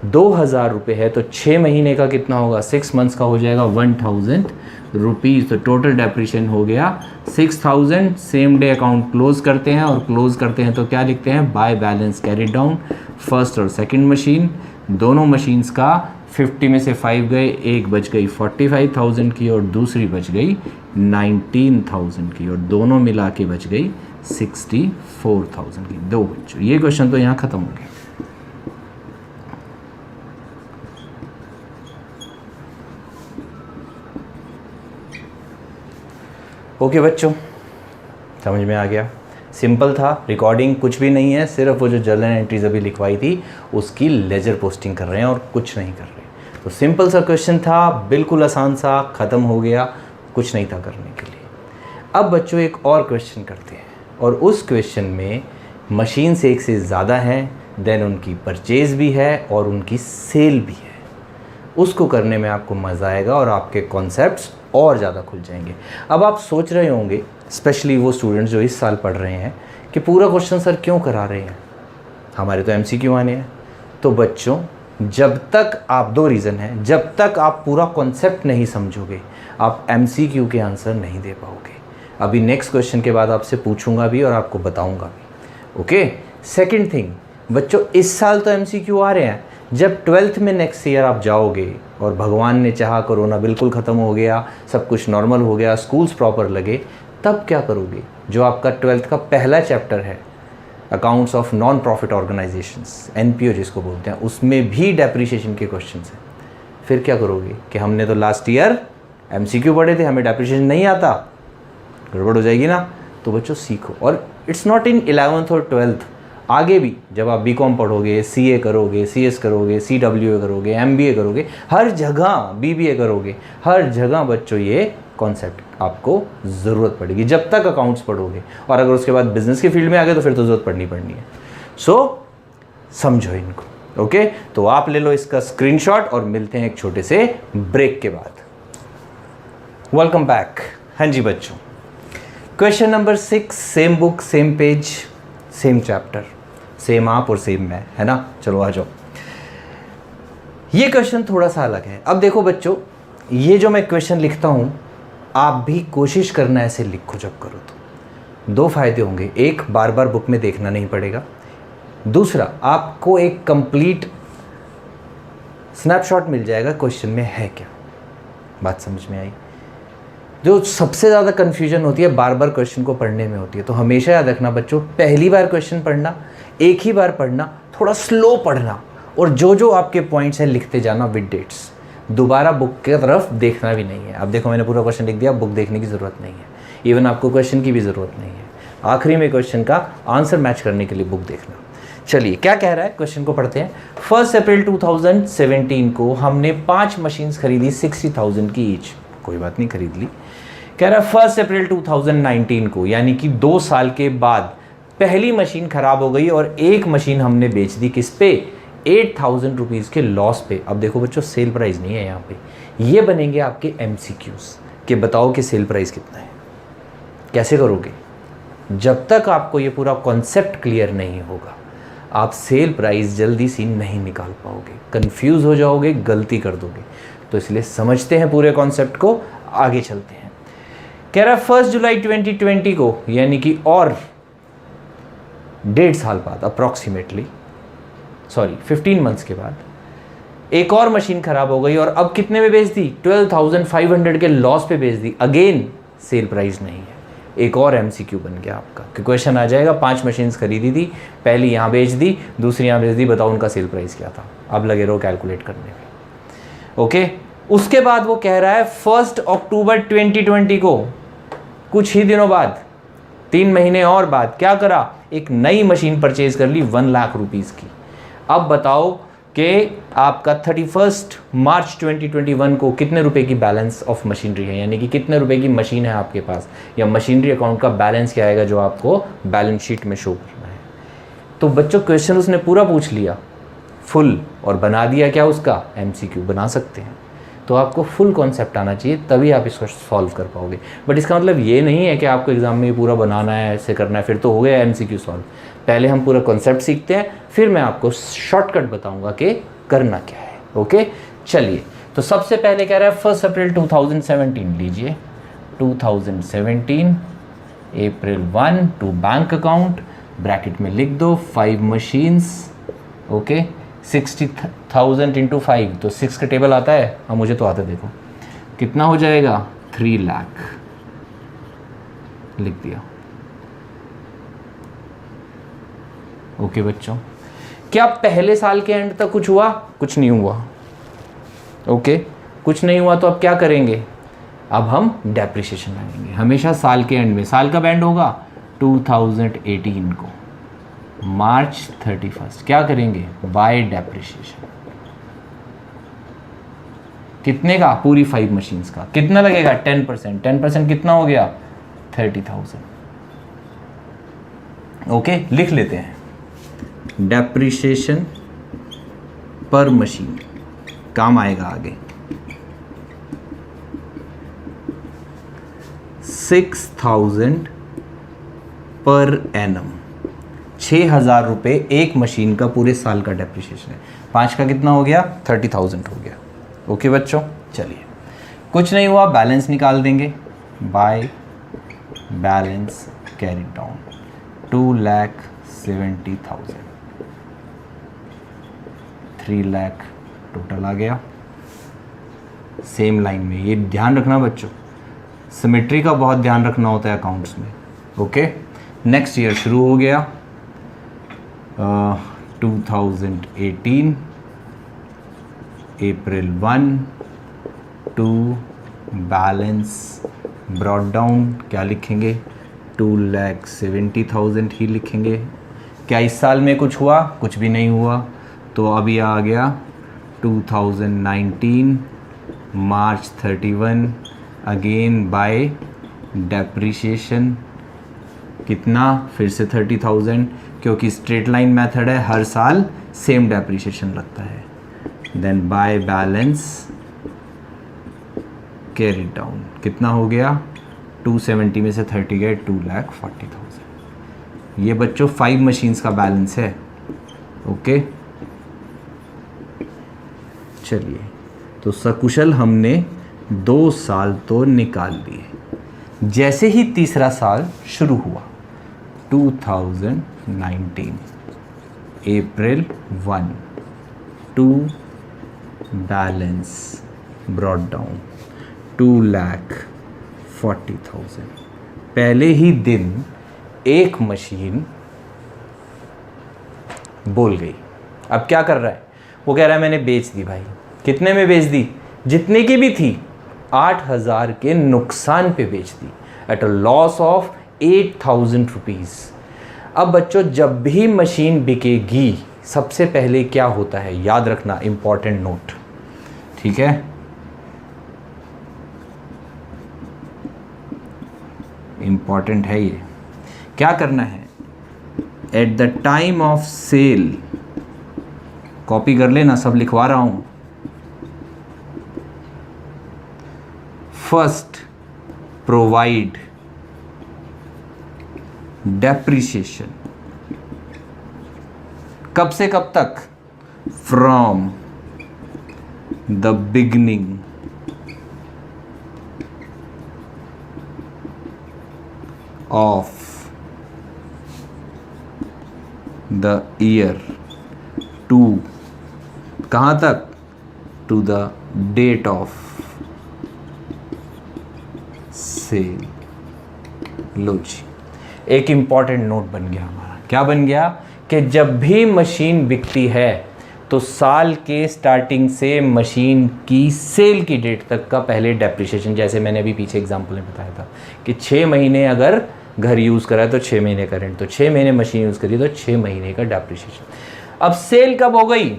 2,000 रुपये है तो 6 महीने का कितना होगा, 6 मंथ्स का हो जाएगा 1,000 रुपीज़। तो टोटल डेप्रिसिएशन हो गया 6,000। सेम डे अकाउंट क्लोज करते हैं, और क्लोज करते हैं तो क्या लिखते हैं, bye balance carry down, first और सेकंड मशीन, दोनों मशीन्स का 50 में से 5 गए, एक बच गई 45,000 की और दूसरी बच गई 19,000 की, और दोनों मिला के बच गई 64,000 की। 2 बच्चों, ये क्वेश्चन तो यहाँ ख़त्म हो गया। ओके बच्चों, समझ में आ गया, सिंपल था, रिकॉर्डिंग कुछ भी नहीं है, सिर्फ वो जो जर्नल एंट्रीज अभी लिखवाई थी उसकी लेजर पोस्टिंग कर रहे हैं और कुछ नहीं कर रहे। तो सिंपल सा क्वेश्चन था, बिल्कुल आसान सा, ख़त्म हो गया, कुछ नहीं था करने के लिए। अब बच्चों एक और क्वेश्चन करते हैं, और उस क्वेश्चन में मशीन्स एक से ज़्यादा हैं, देन उनकी परचेज भी है और उनकी सेल भी है। उसको करने में आपको मज़ा आएगा और आपके कॉन्सेप्ट्स और ज़्यादा खुल जाएंगे। अब आप सोच रहे होंगे, स्पेशली वो स्टूडेंट्स जो इस साल पढ़ रहे हैं, कि पूरा क्वेश्चन सर क्यों करा रहे हैं, हमारे तो MCQ आने हैं। तो बच्चों, जब तक आप, दो रीज़न हैं, जब तक आप पूरा कॉन्सेप्ट नहीं समझोगे आप MCQ के आंसर नहीं दे पाओगे। अभी नेक्स्ट क्वेश्चन के बाद आपसे पूछूंगा भी और आपको बताऊंगा भी। ओके, सेकंड थिंग बच्चों, इस साल तो MCQ आ रहे हैं, जब 12th में नेक्स्ट ईयर आप जाओगे और भगवान ने चाहा कोरोना बिल्कुल ख़त्म हो गया, सब कुछ नॉर्मल हो गया, स्कूल्स प्रॉपर लगे, तब क्या करोगे? जो आपका 12th का पहला चैप्टर है, accounts of non profit organisations, NPO जिसको बोलते हैं, उसमें भी डेप्रिसिएशन के क्वेश्चंस हैं। फिर क्या करोगे कि हमने तो लास्ट ईयर MCQ पढ़े थे, हमें डेप्रिसिएशन नहीं आता, गड़बड़ हो जाएगी ना। तो बच्चों सीखो, और इट्स नॉट इन 11th और 12th, आगे भी जब आप BCom पढ़ोगे, CA करोगे, CS करोगे, CWA करोगे, MBA करोगे, हर जगह BBA करोगे, हर जगह बच्चों ये कॉन्सेप्ट आपको ज़रूरत पड़ेगी जब तक अकाउंट्स पढ़ोगे। और अगर उसके बाद बिजनेस की फील्ड में आ गए तो फिर तो ज़रूरत पड़नी है। सो समझो इनको। ओके, तो आप ले लो इसका स्क्रीनशॉट और मिलते हैं एक छोटे से ब्रेक के बाद। Welcome back. हाँ जी बच्चों, question number 6, same book, same page, same chapter, same आप और सेम मैं, है ना। चलो आ जाओ। ये क्वेश्चन थोड़ा सा अलग है। अब देखो बच्चों, ये जो मैं क्वेश्चन लिखता हूँ, आप भी कोशिश करना ऐसे लिखो जब करो तो। दो फायदे होंगे, एक बार बार बुक में देखना नहीं पड़ेगा, दूसरा आपको एक कंप्लीट स्नैपशॉट मिल जाएगा क्वेश्चन में है क्या। बात समझ में आई? जो सबसे ज़्यादा कन्फ्यूजन होती है बार बार क्वेश्चन को पढ़ने में होती है। तो हमेशा याद रखना बच्चों, पहली बार क्वेश्चन पढ़ना, एक ही बार पढ़ना, थोड़ा स्लो पढ़ना, और जो जो आपके पॉइंट्स हैं लिखते जाना विद डेट्स। दोबारा बुक की तरफ देखना भी नहीं है। अब देखो मैंने पूरा क्वेश्चन लिख दिया, बुक देखने की ज़रूरत नहीं है, इवन आपको क्वेश्चन की भी ज़रूरत नहीं है। आखिरी में क्वेश्चन का आंसर मैच करने के लिए बुक देखना। चलिए क्या कह रहा है, क्वेश्चन को पढ़ते हैं। 1 अप्रैल 2017 को हमने 5 मशीन्स खरीदी 60,000 की ईच। कोई बात नहीं, खरीद ली। कह रहा है 1 अप्रैल 2019 को, यानी कि 2 साल के बाद पहली मशीन खराब हो गई और एक मशीन हमने बेच दी, किस पे? 8,000 रुपीज़ के लॉस पे। अब देखो बच्चों, सेल प्राइस नहीं है यहाँ पे, ये बनेंगे आपके MCQs कि बताओ कि सेल प्राइस कितना है। कैसे करोगे? जब तक आपको ये पूरा कॉन्सेप्ट क्लियर नहीं होगा आप सेल प्राइस जल्दी सी नहीं निकाल पाओगे, कंफ्यूज हो जाओगे, गलती कर दोगे। तो इसलिए समझते हैं पूरे कॉन्सेप्ट को, आगे चलते हैं। कह रहा है 1 जुलाई 2020 को, यानी कि और 1.5 साल बाद, अप्रॉक्सीमेटली 15 मंथ्स के बाद, एक और मशीन खराब हो गई और अब कितने में बेच दी? 12,500 के लॉस पे बेच दी। अगेन सेल प्राइस नहीं है। एक और MCQ बन गया आपका कि क्वेश्चन आ जाएगा, 5 मशीन्स खरीदी थी, पहली यहाँ बेच दी, दूसरी यहाँ बेच दी, बताओ उनका सेल प्राइस क्या था। अब लगे रहो कैलकुलेट करने में। ओके, उसके बाद वो कह रहा है 1 अक्टूबर 2020 को, कुछ ही दिनों बाद, 3 महीने और बाद, क्या करा? एक नई मशीन परचेज कर ली 1 लाख रुपीज़ की। अब बताओ कि आपका 31 मार्च 2021 को कितने रुपए की बैलेंस ऑफ मशीनरी है, यानी कि कितने रुपए की मशीन है आपके पास, या मशीनरी अकाउंट का बैलेंस क्या आएगा जो आपको बैलेंस शीट में शो करना है। तो बच्चों क्वेश्चन उसने पूरा पूछ लिया फुल और बना दिया क्या उसका? MCQ बना सकते हैं। तो आपको फुल कॉन्सेप्ट आना चाहिए, तभी आप इसको सॉल्व कर पाओगे। बट इसका मतलब ये नहीं है कि आपको एग्जाम में ये पूरा बनाना है, ऐसे करना है, फिर तो हो गया MCQ सॉल्व। पहले हम पूरा कॉन्सेप्ट सीखते हैं, फिर मैं आपको शॉर्टकट बताऊंगा कि करना क्या है। ओके, चलिए। तो सबसे पहले कह रहा है 1 अप्रैल 2017 लीजिए, 2017 अप्रैल 1 टू बैंक अकाउंट, ब्रैकेट में लिख दो 5 मशीन्स। ओके, 60,000 इंटू 5, तो 6 का टेबल आता है? हाँ मुझे तो आता है। देखो कितना हो जाएगा, 3 लाख लिख दिया। ओके बच्चों, क्या पहले साल के एंड तक कुछ हुआ? कुछ नहीं हुआ। ओके, कुछ नहीं हुआ तो अब क्या करेंगे? अब हम डेप्रिसिएशन लगाएंगे। हमेशा साल के एंड में, साल का एंड होगा 2018 को, मार्च 31, क्या करेंगे? Bye depreciation. कितने का? पूरी 5 मशीन्स का। कितना लगेगा? 10%। 10% कितना हो गया? 30,000। ओके, लिख लेते हैं डेप्रिसिएशन पर मशीन, काम आएगा आगे। 6,000 पर एनम, 6,000 रुपये एक मशीन का पूरे साल का डेप्रिसिएशन है। 5 का कितना हो गया? 30,000 हो गया। ओके बच्चों, चलिए कुछ नहीं हुआ, बैलेंस निकाल देंगे। By balance carry down 2,70,000, 3 lakh total आ गया। सेम लाइन में, ये ध्यान रखना बच्चों, सिमेट्री का बहुत ध्यान रखना होता है अकाउंट्स में। ओके, नेक्स्ट ईयर शुरू हो गया 2018 अप्रैल 1 टू बैलेंस ब्रॉट डाउन क्या लिखेंगे? 2,70,000 ही लिखेंगे। क्या इस साल में कुछ हुआ? कुछ भी नहीं हुआ, तो अभी आ गया 2019 मार्च 31 अगेन बाय डेप्रिसिएशन कितना? फिर से 30,000, क्योंकि स्ट्रेट लाइन मेथड है, हर साल सेम डेप्रिसिएशन लगता है। Then by balance carry down कितना हो गया? 270 में से 30 गए, 2,40,000। ये बच्चों 5 मशीन्स का बैलेंस है। ओके, चलिए, तो सकुशल हमने 2 साल तो निकाल लिए। जैसे ही तीसरा साल शुरू हुआ 2019 अप्रैल 1 टू बैलेंस ब्रॉट डाउन 2,40,000, पहले ही दिन एक मशीन बोल गई। अब क्या कर रहा है? वो कह रहा है मैंने बेच दी भाई। कितने में बेच दी? जितने की भी थी, 8,000 के नुकसान पे बेच दी, at a loss of 8,000 rupees. अब बच्चों जब भी मशीन बिकेगी सबसे पहले क्या होता है, याद रखना, इंपॉर्टेंट नोट, ठीक है? इंपॉर्टेंट है ये। क्या करना है? At the time of sale, copy कर लेना, सब लिखवा रहा हूं। फर्स्ट प्रोवाइड डेप्रिसिएशन, कब से कब तक? From the beginning of the year to, कहाँ तक? To the date of sale. लो जी, एक इंपॉर्टेंट नोट बन गया हमारा। क्या बन गया? कि जब भी मशीन बिकती है तो साल के स्टार्टिंग से मशीन की सेल की डेट तक का पहले डेप्रिसिएशन, जैसे मैंने अभी पीछे एग्जांपल में बताया था कि 6 महीने अगर घर यूज़ करा है तो 6 महीने का रेंट, तो 6 महीने मशीन यूज़ करी तो 6 महीने का डेप्रिसिएशन। अब सेल कब हो गई?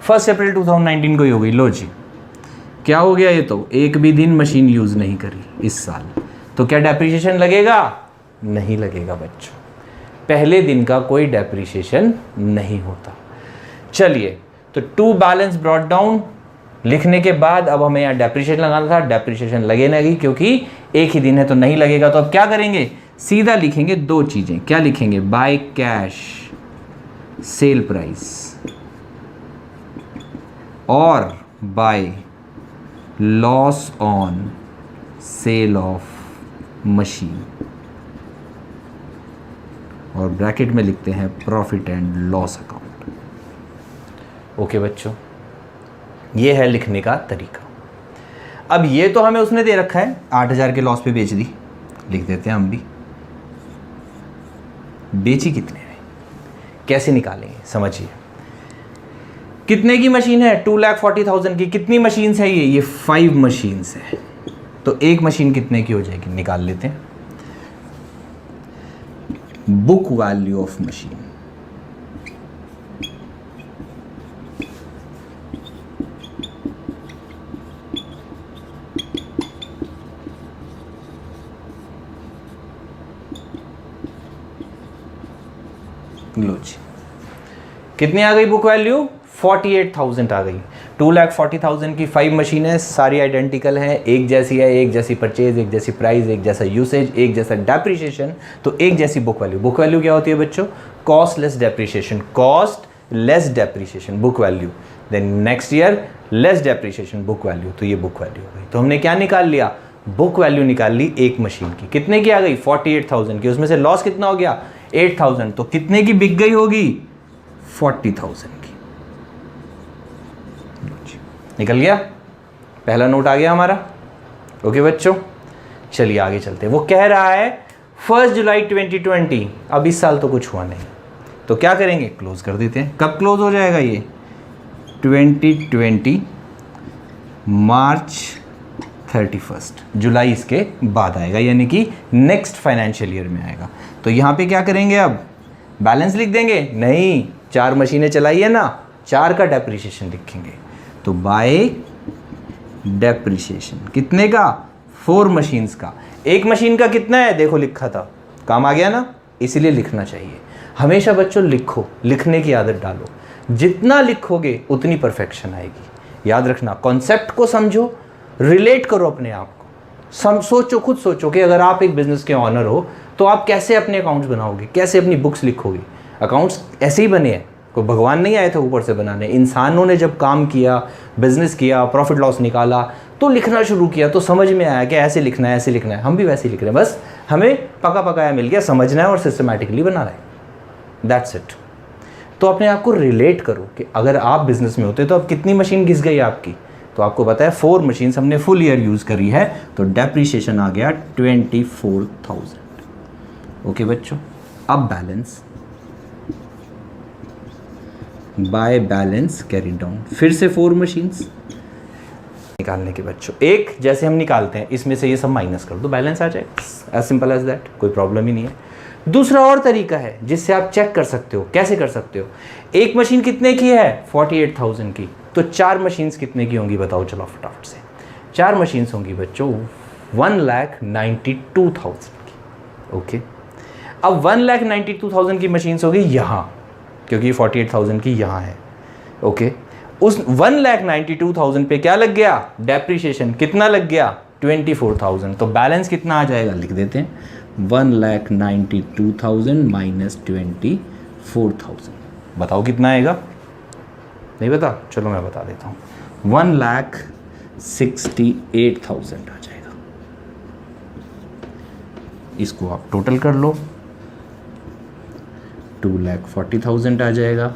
1 अप्रैल 2019 को ही हो गई। लो जी, क्या हो गया? ये तो एक भी दिन मशीन यूज़ नहीं करी इस साल, तो क्या डेप्रिसिएशन लगेगा? नहीं लगेगा बच्चों, पहले दिन का कोई डेप्रिसिएशन नहीं होता। चलिए, तो टू बैलेंस ब्रॉट डाउन लिखने के बाद अब हमें यहाँ डेप्रिसिएशन लगाना था। डेप्रिसिएशन लगे नहीं क्योंकि एक ही दिन है तो नहीं लगेगा, तो अब क्या करेंगे? सीधा लिखेंगे 2 चीज़ें। क्या लिखेंगे? बाय कैश सेल प्राइस और by loss on sale of machine, और ब्रैकेट में लिखते हैं profit and loss account. Okay बच्चों, ये है लिखने का तरीका। अब ये तो हमें उसने दे रखा है, 8,000 के लॉस पे बेच दी, लिख देते हैं हम भी। बेची कितने में, कैसे निकालेंगे? समझिए, कितने की मशीन है? 2,40,000 की। कितनी मशीन्स है ये 5 मशीन्स है, तो एक मशीन कितने की हो जाएगी? निकाल लेते हैं। बुक वैल्यू ऑफ मशीन, लो जी, कितनी आ गई बुक वैल्यू? 48,000 आ गई। 2,40,000 की 5 मशीनें, सारी आइडेंटिकल हैं, एक जैसी है, एक जैसी परचेज, एक जैसी प्राइस, एक जैसा यूसेज, एक जैसा डेप्रिसिएशन, तो एक जैसी बुक वैल्यू। बुक वैल्यू क्या होती है बच्चों? Cost less depreciation, cost less depreciation book value, then next year less depreciation book value, तो ये बुक वैल्यू हो गई। तो हमने क्या निकाल लिया? बुक वैल्यू निकाल ली एक मशीन की। कितने की आ गई? 48,000 की। उसमें से लॉस कितना हो गया? 8,000। तो कितने की बिक गई होगी? 40,000 की। निकल गया, पहला नोट आ गया हमारा। ओके बच्चों, चलिए आगे चलते हैं। वो कह रहा है 1 जुलाई 2020, अब इस साल तो कुछ हुआ नहीं, तो क्या करेंगे? क्लोज कर देते हैं। कब क्लोज हो जाएगा ये? 2020 मार्च 31, जुलाई इसके बाद आएगा, यानी कि नेक्स्ट फाइनेंशियल ईयर में आएगा। तो यहाँ पे क्या करेंगे? अब बैलेंस लिख देंगे? नहीं, 4 मशीनें चलाई है ना, 4 का डेप्रिसिएशन लिखेंगे। तो बाय डेप्रिसिएशन कितने का? 4 मशीन्स का। एक मशीन का कितना है? देखो लिखा था, काम आ गया ना, इसीलिए लिखना चाहिए। हमेशा बच्चों लिखो, लिखने की आदत डालो, जितना लिखोगे उतनी परफेक्शन आएगी। याद रखना, कॉन्सेप्ट को समझो, रिलेट करो अपने आप को, सोचो, खुद सोचो कि अगर आप एक बिजनेस के ऑनर हो तो आप कैसे अपने अकाउंट्स बनाओगे, कैसे अपनी बुक्स लिखोगे। अकाउंट्स ऐसे ही बने हैं, कोई भगवान नहीं आए थे ऊपर से बनाने। इंसानों ने जब काम किया, बिजनेस किया, प्रॉफिट लॉस निकाला, तो लिखना शुरू किया, तो समझ में आया कि ऐसे लिखना है, ऐसे लिखना है। हम भी वैसे ही लिख रहे हैं, बस हमें पका पकाया मिल गया, समझना है और सिस्टमैटिकली बनाना है, दैट्स इट। तो अपने आप को रिलेट करो कि अगर आप बिजनेस में होते तो अब कितनी मशीन घिस गई आपकी। तो आपको पता है 4 मशीन्स हमने फुल ईयर यूज़ करी है, तो डेप्रिसिएशन आ गया 24,000। ओके बच्चों, अब balance, bye balance carry down, फिर से 4 मशीन्स निकालने के बच्चों। एक जैसे हम निकालते हैं, इसमें से ये सब माइनस कर दो, बैलेंस आ जाएगा, एज सिंपल एज दैट, कोई प्रॉब्लम ही नहीं है। दूसरा और तरीका है जिससे आप चेक कर सकते हो। कैसे कर सकते हो? एक मशीन कितने की है? 48,000 की, तो 4 मशीन्स कितने की होंगी बताओ, चलो फटाफट से। 4 मशीन्स होंगी बच्चों 1,92,000 की। ओके, अब 1,92,000 की मशीन्स होगी यहाँ, क्योंकि 48,000 की यहाँ है। ओके, उस 1,92,000 पे क्या लग गया? डेप्रिसिएशन कितना लग गया? 24,000। तो बैलेंस कितना आ जाएगा? लिख देते हैं, 1,92,000 माइनस 24,000। बताओ कितना आएगा? नहीं बता? चलो मैं बता देता हूँ, 1,68,000 आ जाएगा। इसको आप टोटल कर लो, 2,40,000 आ जाएगा।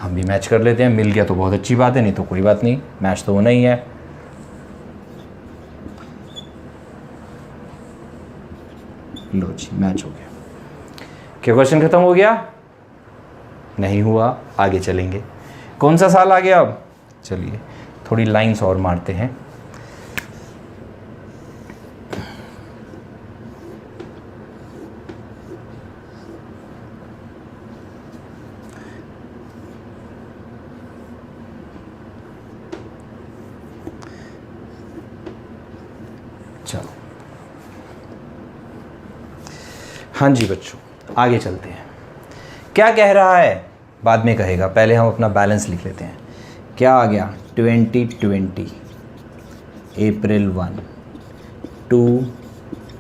हम भी मैच कर लेते हैं, मिल गया तो बहुत अच्छी बात है, नहीं तो कोई बात नहीं, मैच तो होना ही है। लो जी, मैच हो गया। क्या क्वेश्चन खत्म हो गया? नहीं हुआ, आगे चलेंगे। कौन सा साल आ गया अब? चलिए थोड़ी लाइंस और मारते हैं। चलो हाँ जी बच्चों, आगे चलते हैं। क्या कह रहा है बाद में कहेगा, पहले हम अपना बैलेंस लिख लेते हैं। क्या आ गया? 2020 अप्रैल 1 टू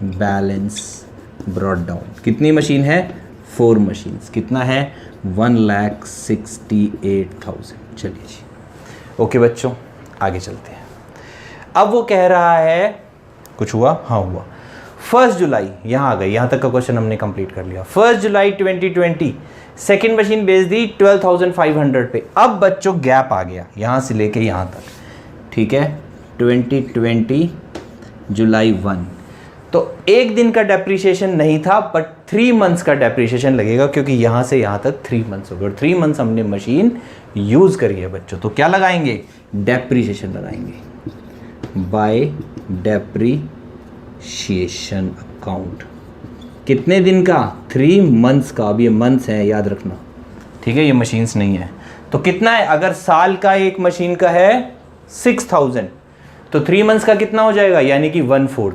बैलेंस ब्रॉट डाउन। कितनी मशीन है? 4 मशीन्स। कितना है? 1,68,000। चलिए जी, ओके बच्चों, आगे चलते हैं। अब वो कह रहा है, कुछ हुआ? हाँ हुआ। 1 जुलाई, यहाँ आ गई, यहाँ तक का क्वेश्चन हमने कंप्लीट कर लिया। 1 जुलाई 2020 सेकेंड मशीन बेच दी 12,500 पे। अब बच्चों गैप आ गया यहाँ से लेके यहाँ तक, ठीक है, 2020 जुलाई 1। तो एक दिन का डेप्रिसिएशन नहीं था, बट 3 मंथ्स का डेप्रिसिएशन लगेगा, क्योंकि यहाँ से यहाँ तक 3 मंथ्स हो गए और 3 मंथ्स हमने मशीन यूज़ करी है बच्चों। तो क्या लगाएंगे? डेप्रिसिएशन लगाएंगे, बाय डेप्रिसिएशन अकाउंट। कितने दिन का? 3 मंथ्स का। अब ये मंथ्स है, याद रखना, ठीक है, ये मशीन्स नहीं है। तो कितना है? अगर साल का एक मशीन का है 6,000, तो 3 मंथ्स का कितना हो जाएगा? यानी कि 1/4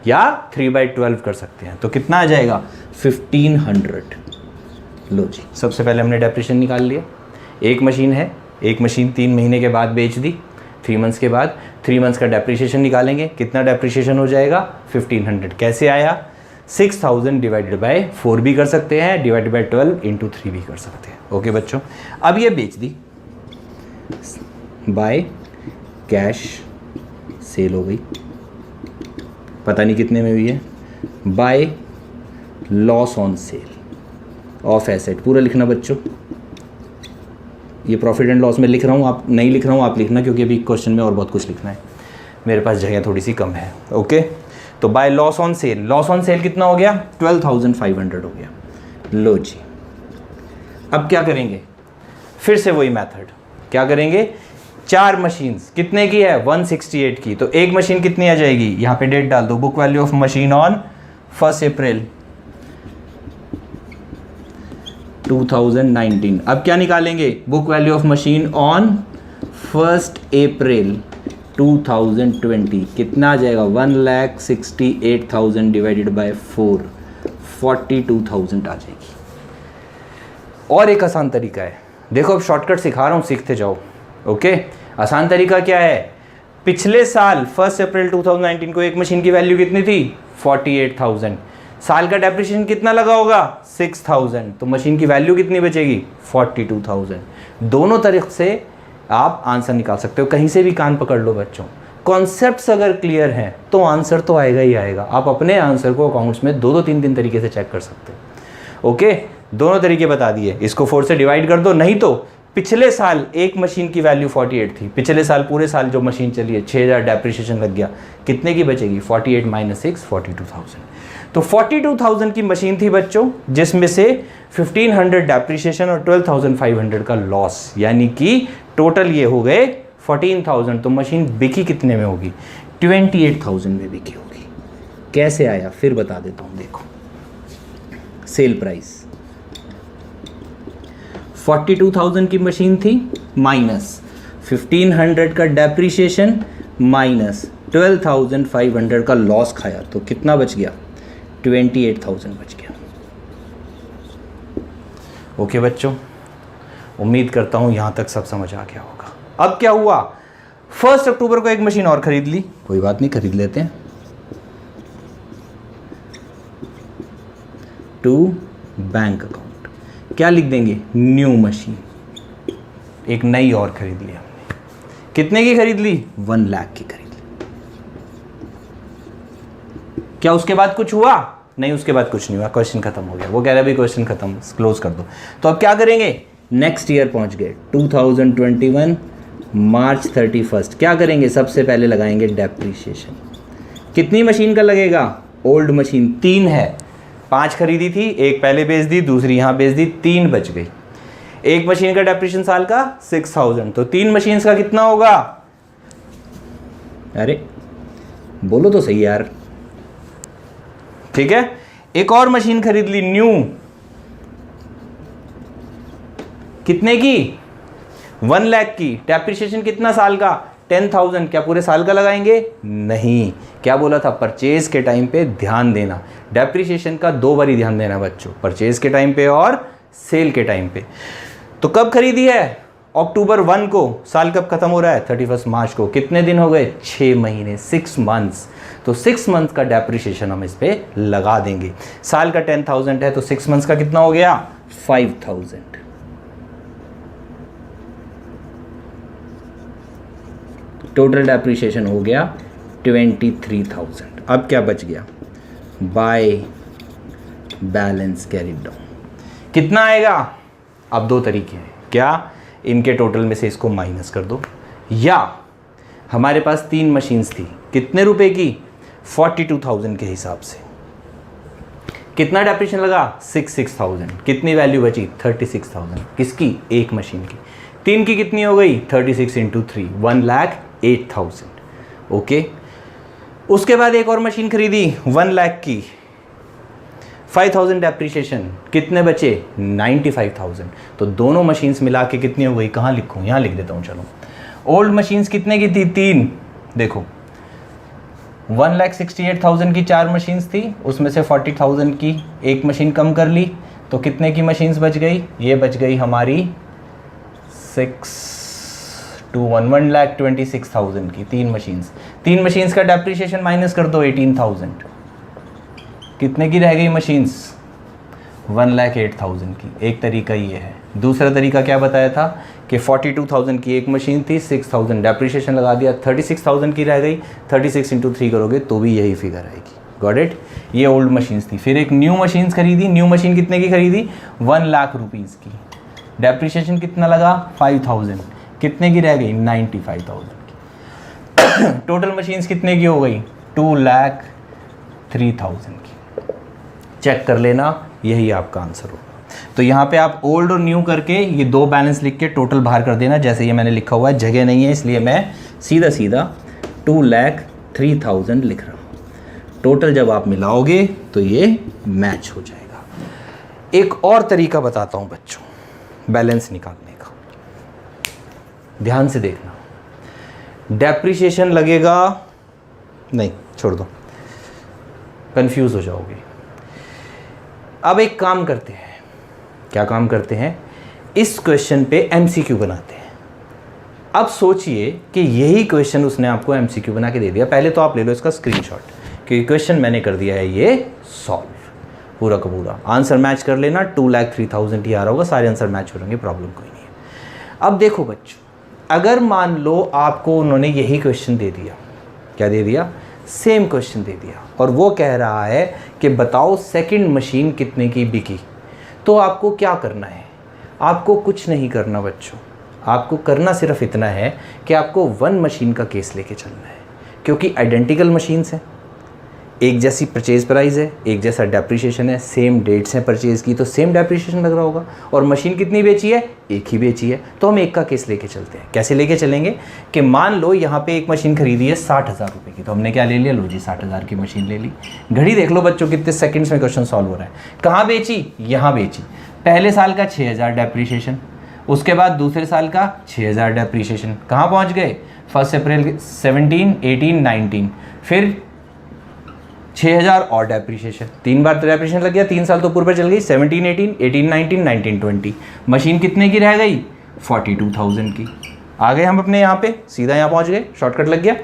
या 3/12 कर सकते हैं। तो कितना आ जाएगा? 1,500। लो जी, सबसे पहले हमने डेप्रिसिएशन निकाल लिया। एक मशीन है, एक मशीन 3 महीने के बाद बेच दी, 3 मंथ्स के बाद 3 मंथ्स का डेप्रिसिएशन निकालेंगे। कितना डेप्रिसिएशन हो जाएगा? 1500। कैसे आया? 6000 डिवाइडेड बाय 4 भी कर सकते हैं, डिवाइडेड बाय 12 इंटू 3 भी कर सकते हैं। ओके बच्चों, अब ये बेच दी, बाय कैश सेल हो गई, पता नहीं कितने में हुई है, by loss on sale of asset. पूरा लिखना बच्चों, ये प्रॉफिट एंड लॉस में लिख रहा हूँ, आप नहीं लिख रहा हूँ, आप लिखना, क्योंकि अभी क्वेश्चन में और बहुत कुछ लिखना है, मेरे पास जगह थोड़ी सी कम है। ओके, तो by loss on sale, loss on sale कितना हो गया? 12,500 हो गया। लो जी, अब क्या करेंगे? फिर से वही मेथड, क्या करेंगे? 4 मशीन्स कितने की है? 168 की। तो एक मशीन कितनी आ जाएगी? यहाँ पे डेट डाल दो, book value of machine on 1 अप्रैल 2019। अब क्या निकालेंगे? Book value of machine on 1 अप्रैल 2020। कितना आ जाएगा? 1,68,000 डिवाइडेड बाय 4, 42,000 आ जाएगी। और एक आसान तरीका है, देखो अब शॉर्टकट सिखा रहा हूँ, सीखते जाओ। ओके, आसान तरीका क्या है? पिछले साल 1 अप्रैल 2019 को एक मशीन की वैल्यू कितनी थी? 48,000। साल का डेप्रिसिएशन कितना लगा होगा? 6,000। तो मशीन की वैल्यू कितनी बचेगी? 42,000। दोनों तरफ से आप आंसर निकाल सकते हो, कहीं से भी कान पकड़ लो बच्चों। कॉन्सेप्ट्स अगर क्लियर हैं तो आंसर तो आएगा ही आएगा। आप अपने आंसर को अकाउंट्स में 2-2, 3-3 तरीके से चेक कर सकते हो। ओके, दोनों तरीके बता दिए। इसको 4 से डिवाइड कर दो, नहीं तो पिछले साल एक मशीन की वैल्यू 48 थी, पिछले साल पूरे साल जो मशीन चली है 6,000 डेप्रिसिएशन लग गया, कितने की बचेगी? 48 माइनस 6, 42,000। तो 42,000 की मशीन थी बच्चों, जिसमें से 1500 डेप्रिसिएशन और 12,500 का लॉस, यानी कि टोटल ये हो गए 14,000। तो मशीन बिकी कितने में होगी? 28,000 में बिकी होगी। कैसे आया फिर बता देता हूँ, देखो। सेल प्राइस 42,000 की मशीन थी, माइनस 1500 का डेप्रिसिएशन, माइनस 12,500 का लॉस खाया, तो कितना बच गया? 28,000 बच गया। ओके बच्चों, उम्मीद करता हूं यहां तक सब समझ आ गया होगा। अब क्या हुआ? 1 अक्टूबर को एक मशीन और खरीद ली, कोई बात नहीं, खरीद लेते हैं। टू बैंक अकाउंट क्या लिख देंगे? न्यू मशीन, एक नई और खरीद ली हमने। कितने की खरीद ली? 1 लाख की खरीद ली। क्या उसके बाद कुछ हुआ? नहीं, उसके बाद कुछ नहीं हुआ, क्वेश्चन खत्म हो गया। वो कह रहा है भाई क्वेश्चन खत्म, क्लोज कर दो। तो अब क्या करेंगे? नेक्स्ट ईयर पहुंच गए, 2021 मार्च 31। क्या करेंगे? सबसे पहले लगाएंगे डेप्रिसिएशन। कितनी मशीन का लगेगा? ओल्ड मशीन 3 है, 5 खरीदी थी, एक पहले बेच दी, दूसरी यहाँ बेच दी, 3 बच गई। एक मशीन का डेप्रिसिएशन साल का 6,000, तो 3 मशीन का कितना होगा? अरे बोलो तो सही यार। ठीक है, एक और मशीन खरीद ली न्यू, कितने की? 1 लाख की। डेप्रिसिएशन कितना साल का? 10,000। क्या पूरे साल का लगाएंगे? नहीं। क्या बोला था? परचेज के टाइम पे ध्यान देना, डेप्रिसिएशन का 2 बारी ध्यान देना बच्चों, परचेज के टाइम पे और सेल के टाइम पे। तो कब खरीदी है? अक्टूबर 1 को। साल कब खत्म हो रहा है? 31 मार्च को। कितने दिन हो गए? 6 महीने, 6 मंथ्स। तो 6 मंथ का डेप्रिसिएशन हम इस पे लगा देंगे। साल का 10,000 है, तो 6 मंथ्स का कितना हो गया? 5,000। टोटल डेप्रिसिएशन हो गया 23,000। अब क्या बच गया? बाय बैलेंस कैरिड डाउन कितना आएगा? अब 2 तरीके हैं, क्या? इनके टोटल में से इसको माइनस कर दो, या हमारे पास 3 मशीन्स थी, कितने रुपए की? 42,000 के हिसाब से। कितना डेप्रिसिएशन लगा? 6,000। कितनी वैल्यू बची? 36,000। किसकी? एक मशीन की। 3 की कितनी हो गई? 36 इंटू 3, 1,08,000। ओके, उसके बाद एक और मशीन खरीदी 1 लाख की, 5,000 डेप्रिसिएशन, कितने बचे? 95,000। तो दोनों मशीन्स मिला के कितनी हो गई? कहाँ लिखूँ? यहाँ लिख देता हूँ, चलो। ओल्ड मशीन्स कितने की थी? 3। देखो 1,68,000 की 4 मशीन्स थी, उसमें से 40,000 की एक मशीन कम कर ली, तो कितने की मशीन्स बच गई? ये बच गई हमारी 1,26,000 की, 3 मशीन्स का डेप्रिसिएशन माइनस कर दो 18,000, कितने की रह गई मशीन्स? 1,08,000 की। एक तरीका ये है। दूसरा तरीका क्या बताया था कि 42,000 की एक मशीन थी, 6,000 डेप्रिसिएशन लगा दिया, 36,000 की रह गई, 36 × 3 करोगे तो भी यही फिगर आएगी। Got it? ये ओल्ड मशीन्स थी। फिर एक न्यू मशीन्स खरीदी। न्यू मशीन कितने की खरीदी? 1 लाख रुपीज़ की। डेप्रिसिएशन कितना लगा? 5,000। कितने की रह गई? 95,000 की। टोटल मशीन्स कितने की हो गई? 2,03,000 की। चेक कर लेना, यही आपका आंसर होगा। तो यहाँ पे आप ओल्ड और न्यू करके ये 2 बैलेंस लिख के टोटल बाहर कर देना। जैसे ये मैंने लिखा हुआ है, जगह नहीं है इसलिए मैं सीधा 2,03,000 लिख रहा हूँ। टोटल जब आप मिलाओगे तो ये मैच हो जाएगा। एक और तरीका बताता हूँ बच्चों बैलेंस निकालने का, ध्यान से देखना। डेप्रिसिएशन लगेगा, नहीं छोड़ दो, कंफ्यूज हो जाओगे। अब एक काम करते हैं। क्या काम करते हैं? इस क्वेश्चन पे एमसीक्यू बनाते हैं। अब सोचिए कि यही क्वेश्चन उसने आपको एमसीक्यू बना के दे दिया। पहले तो आप ले लो इसका स्क्रीनशॉट, क्योंकि क्वेश्चन मैंने कर दिया है ये सॉल्व पूरा का पूरा। आंसर मैच कर लेना, 2,03,000 ही आ रहा होगा, सारे आंसर मैच हो रहेंगे, प्रॉब्लम कोई नहीं है। अब देखो बच्चों, अगर मान लो आपको उन्होंने यही क्वेश्चन दे दिया, क्या दे दिया? सेम क्वेश्चन दे दिया, और वो कह रहा है कि बताओ सेकंड मशीन कितने की बिकी, तो आपको क्या करना है? आपको कुछ नहीं करना बच्चों, आपको करना सिर्फ इतना है कि आपको 1 मशीन का केस लेके चलना है, क्योंकि आइडेंटिकल मशीन्स हैं, एक जैसी परचेज प्राइस है, एक जैसा डेप्रिसिएशन है, सेम डेट्स हैं परचेज की, तो सेम डेप्रिसिएशन लग रहा होगा। और मशीन कितनी बेची है? एक ही बेची है। तो हम एक का केस लेके चलते हैं। कैसे लेके चलेंगे कि मान लो यहाँ पे एक मशीन खरीदी है 60,000 रुपये की, तो हमने क्या ले लिया? लो जी 60,000 की मशीन ले ली। घड़ी देख लो बच्चों कितने सेकंड्स में क्वेश्चन सॉल्व हो रहा है। कहाँ बेची? यहाँ बेची। पहले साल का 6,000 डेप्रिसिएशन, उसके बाद दूसरे साल का 6,000 डेप्रिसिएशन, कहाँ पहुँच गए? 1 अप्रैल 17, 18, 19, फिर 6,000 और डेप्रिसिएशन, 3 बार डेप्रिसिएशन लग गया, 3 साल तो ऊपर पर चल गई, 17, 18, 18, 19, 19, 20। मशीन कितने की रह गई? 42,000 की। आ गए हम अपने यहाँ पे, सीधा यहाँ पहुँच गए, शॉर्टकट लग गया।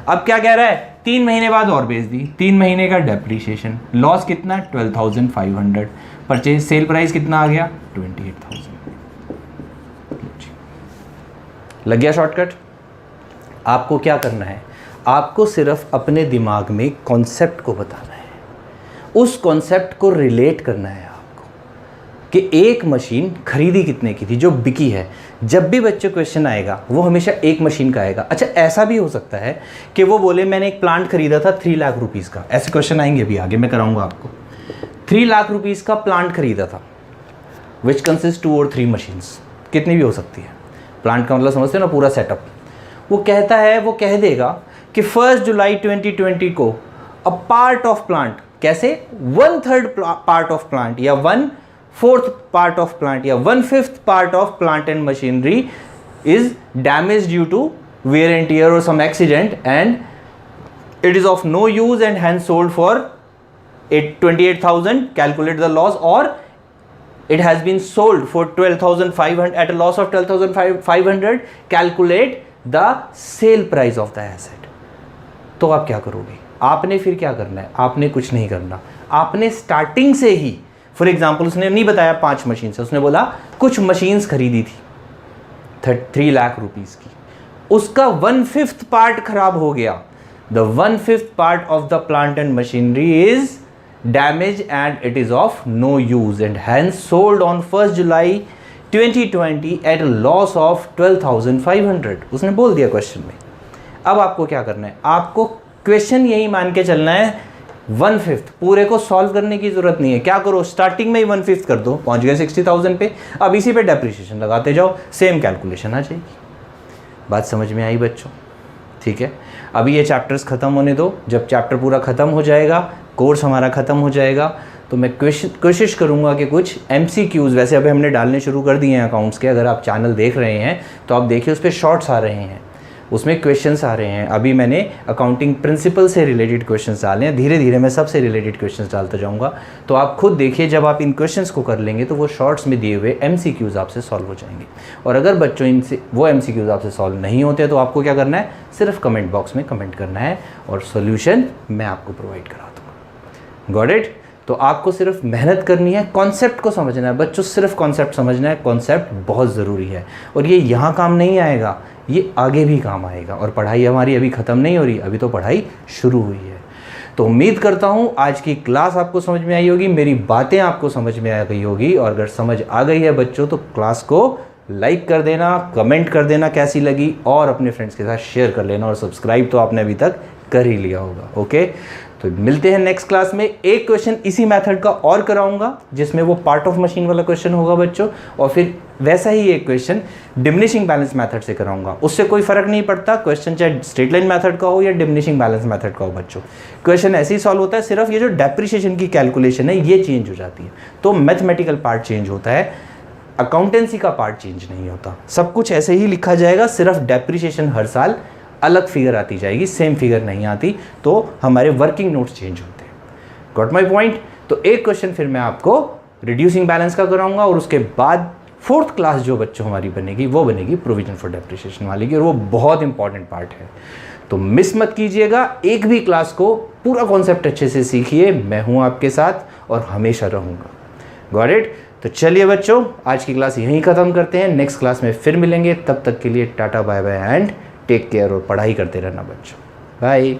अब क्या कह रहा है? 3 महीने बाद और बेच दी, 3 महीने का डेप्रिसिएशन, लॉस कितना? 12,500। परचेज सेल प्राइस कितना आ गया? 28,000। लग गया शॉर्टकट। आपको क्या करना है? आपको सिर्फ अपने दिमाग में कॉन्सेप्ट को बताना है, उस कॉन्सेप्ट को रिलेट करना है आपको कि एक मशीन खरीदी कितने की थी जो बिकी है। जब भी बच्चे क्वेश्चन आएगा वो हमेशा एक मशीन का आएगा। अच्छा, ऐसा भी हो सकता है कि वो बोले मैंने एक प्लांट खरीदा था 3 लाख रुपीज़ का, ऐसे क्वेश्चन आएंगे भी आगे, मैं कराऊंगा आपको। 3 लाख रुपीज़ का प्लांट खरीदा था, विच कंसिस्ट 2 और 3 मशीन्स, कितनी भी हो सकती है। प्लांट का मतलब समझते हो ना, पूरा सेटअप। वो कहता है, वो कह देगा कि 1 जुलाई 2020 को अ पार्ट ऑफ प्लांट, कैसे? 1/3 पार्ट ऑफ प्लांट या 1/4 पार्ट ऑफ प्लांट या 1/5 part of plant and machinery is damage due to wear and tear or some accident, and it is of no use and hence sold for 28,000, calculate the loss, or it has been sold for 12,500 at a loss of 12,500, calculate the sale price of the asset। तो आप क्या करोगे? आपने फिर क्या करना है? आपने कुछ नहीं करना। आपने स्टार्टिंग से ही, फॉर एग्जाम्पल उसने नहीं बताया 5 मशीन से, उसने बोला कुछ मशीन्स खरीदी थी 3 लाख रुपीज़ की, उसका 1/5 पार्ट खराब हो गया। The 1/5 part of the plant and machinery is damage and it is of no use and hence sold on 1 July 2020 at a loss of 12,500। उसने बोल दिया क्वेश्चन में। अब आपको क्या करना है? आपको क्वेश्चन यही मान के चलना है 1/5, पूरे को सॉल्व करने की जरूरत नहीं है। क्या करो? स्टार्टिंग में ही 1/5 कर दो, पहुंच गए 60,000 पे। अब इसी पे डेप्रिसिएशन लगाते जाओ, सेम कैलकुलेशन आ जाएगी। बात समझ में आई बच्चों? ठीक है, अभी ये चैप्टर्स ख़त्म होने दो। जब चैप्टर पूरा ख़त्म हो जाएगा, कोर्स हमारा ख़त्म हो जाएगा, तो मैं कोशिश करूँगा कि कुछ MCQs, वैसे अभी हमने डालने शुरू कर दिए हैं अकाउंट्स के। अगर आप चैनल देख रहे हैं तो आप देखिए उस पर शॉर्ट्स आ रहे हैं, उसमें क्वेश्चंस आ रहे हैं। अभी मैंने अकाउंटिंग प्रिंसिपल से रिलेटेड क्वेश्चंस डाले हैं, धीरे धीरे मैं सबसे रिलेटेड क्वेश्चंस डालता जाऊंगा। तो आप खुद देखिए, जब आप इन क्वेश्चंस को कर लेंगे तो वो शॉर्ट्स में दिए हुए MCQs आपसे सॉल्व हो जाएंगे। और अगर बच्चों इनसे वो MCQs आपसे सॉल्व नहीं होते तो आपको क्या करना है, सिर्फ कमेंट बॉक्स में कमेंट करना है और सोल्यूशन मैं आपको प्रोवाइड करा दूँगा। Got it? तो आपको सिर्फ मेहनत करनी है, कॉन्सेप्ट को समझना है बच्चों, सिर्फ कॉन्सेप्ट समझना है। कॉन्सेप्ट बहुत ज़रूरी है और ये यहाँ काम नहीं आएगा, ये आगे भी काम आएगा। और पढ़ाई हमारी अभी ख़त्म नहीं हो रही, अभी तो पढ़ाई शुरू हुई है। तो उम्मीद करता हूँ आज की क्लास आपको समझ में आई होगी, मेरी बातें आपको समझ में आ गई होगी। और अगर समझ आ गई है बच्चों तो क्लास को लाइक कर देना, कमेंट कर देना कैसी लगी, और अपने फ्रेंड्स के साथ शेयर कर लेना। और सब्सक्राइब तो आपने अभी तक कर ही लिया होगा। ओके, तो मिलते हैं नेक्स्ट क्लास में। एक क्वेश्चन इसी मेथड का और कराऊंगा जिसमें वो पार्ट ऑफ मशीन वाला क्वेश्चन होगा बच्चों, और फिर वैसा ही एक क्वेश्चन डिमिनिशिंग बैलेंस मेथड से कराऊंगा। उससे कोई फर्क नहीं पड़ता, क्वेश्चन चाहे स्ट्रेट लाइन मेथड का हो या डिमिनिशिंग बैलेंस मेथड का हो बच्चों, क्वेश्चन ऐसे ही सॉल्व होता है। सिर्फ ये जो डेप्रिसिएशन की कैलकुलेशन है ये चेंज हो जाती है, तो मैथमेटिकल पार्ट चेंज होता है, अकाउंटेंसी का पार्ट चेंज नहीं होता। सब कुछ ऐसे ही लिखा जाएगा, सिर्फ डेप्रिसिएशन हर साल अलग फिगर आती जाएगी, सेम फिगर नहीं आती, तो हमारे वर्किंग नोट्स चेंज होते हैं। Got my point? तो एक क्वेश्चन फिर मैं आपको रिड्यूसिंग बैलेंस का कराऊंगा, और उसके बाद 4th क्लास जो बच्चों हमारी बनेगी वो बनेगी प्रोविजन फॉर डेप्रिसिएशन वाली की, और वो बहुत इंपॉर्टेंट पार्ट है। तो मिस मत कीजिएगा एक भी क्लास को, पूरा कॉन्सेप्ट अच्छे से सीखिए। मैं हूँ आपके साथ और हमेशा रहूँगा। Got it? तो चलिए बच्चों, आज की क्लास यहीं ख़त्म करते हैं, नेक्स्ट क्लास में फिर मिलेंगे। तब तक के लिए tata bye bye and take care, और पढ़ाई करते रहना बच्चों। Bye.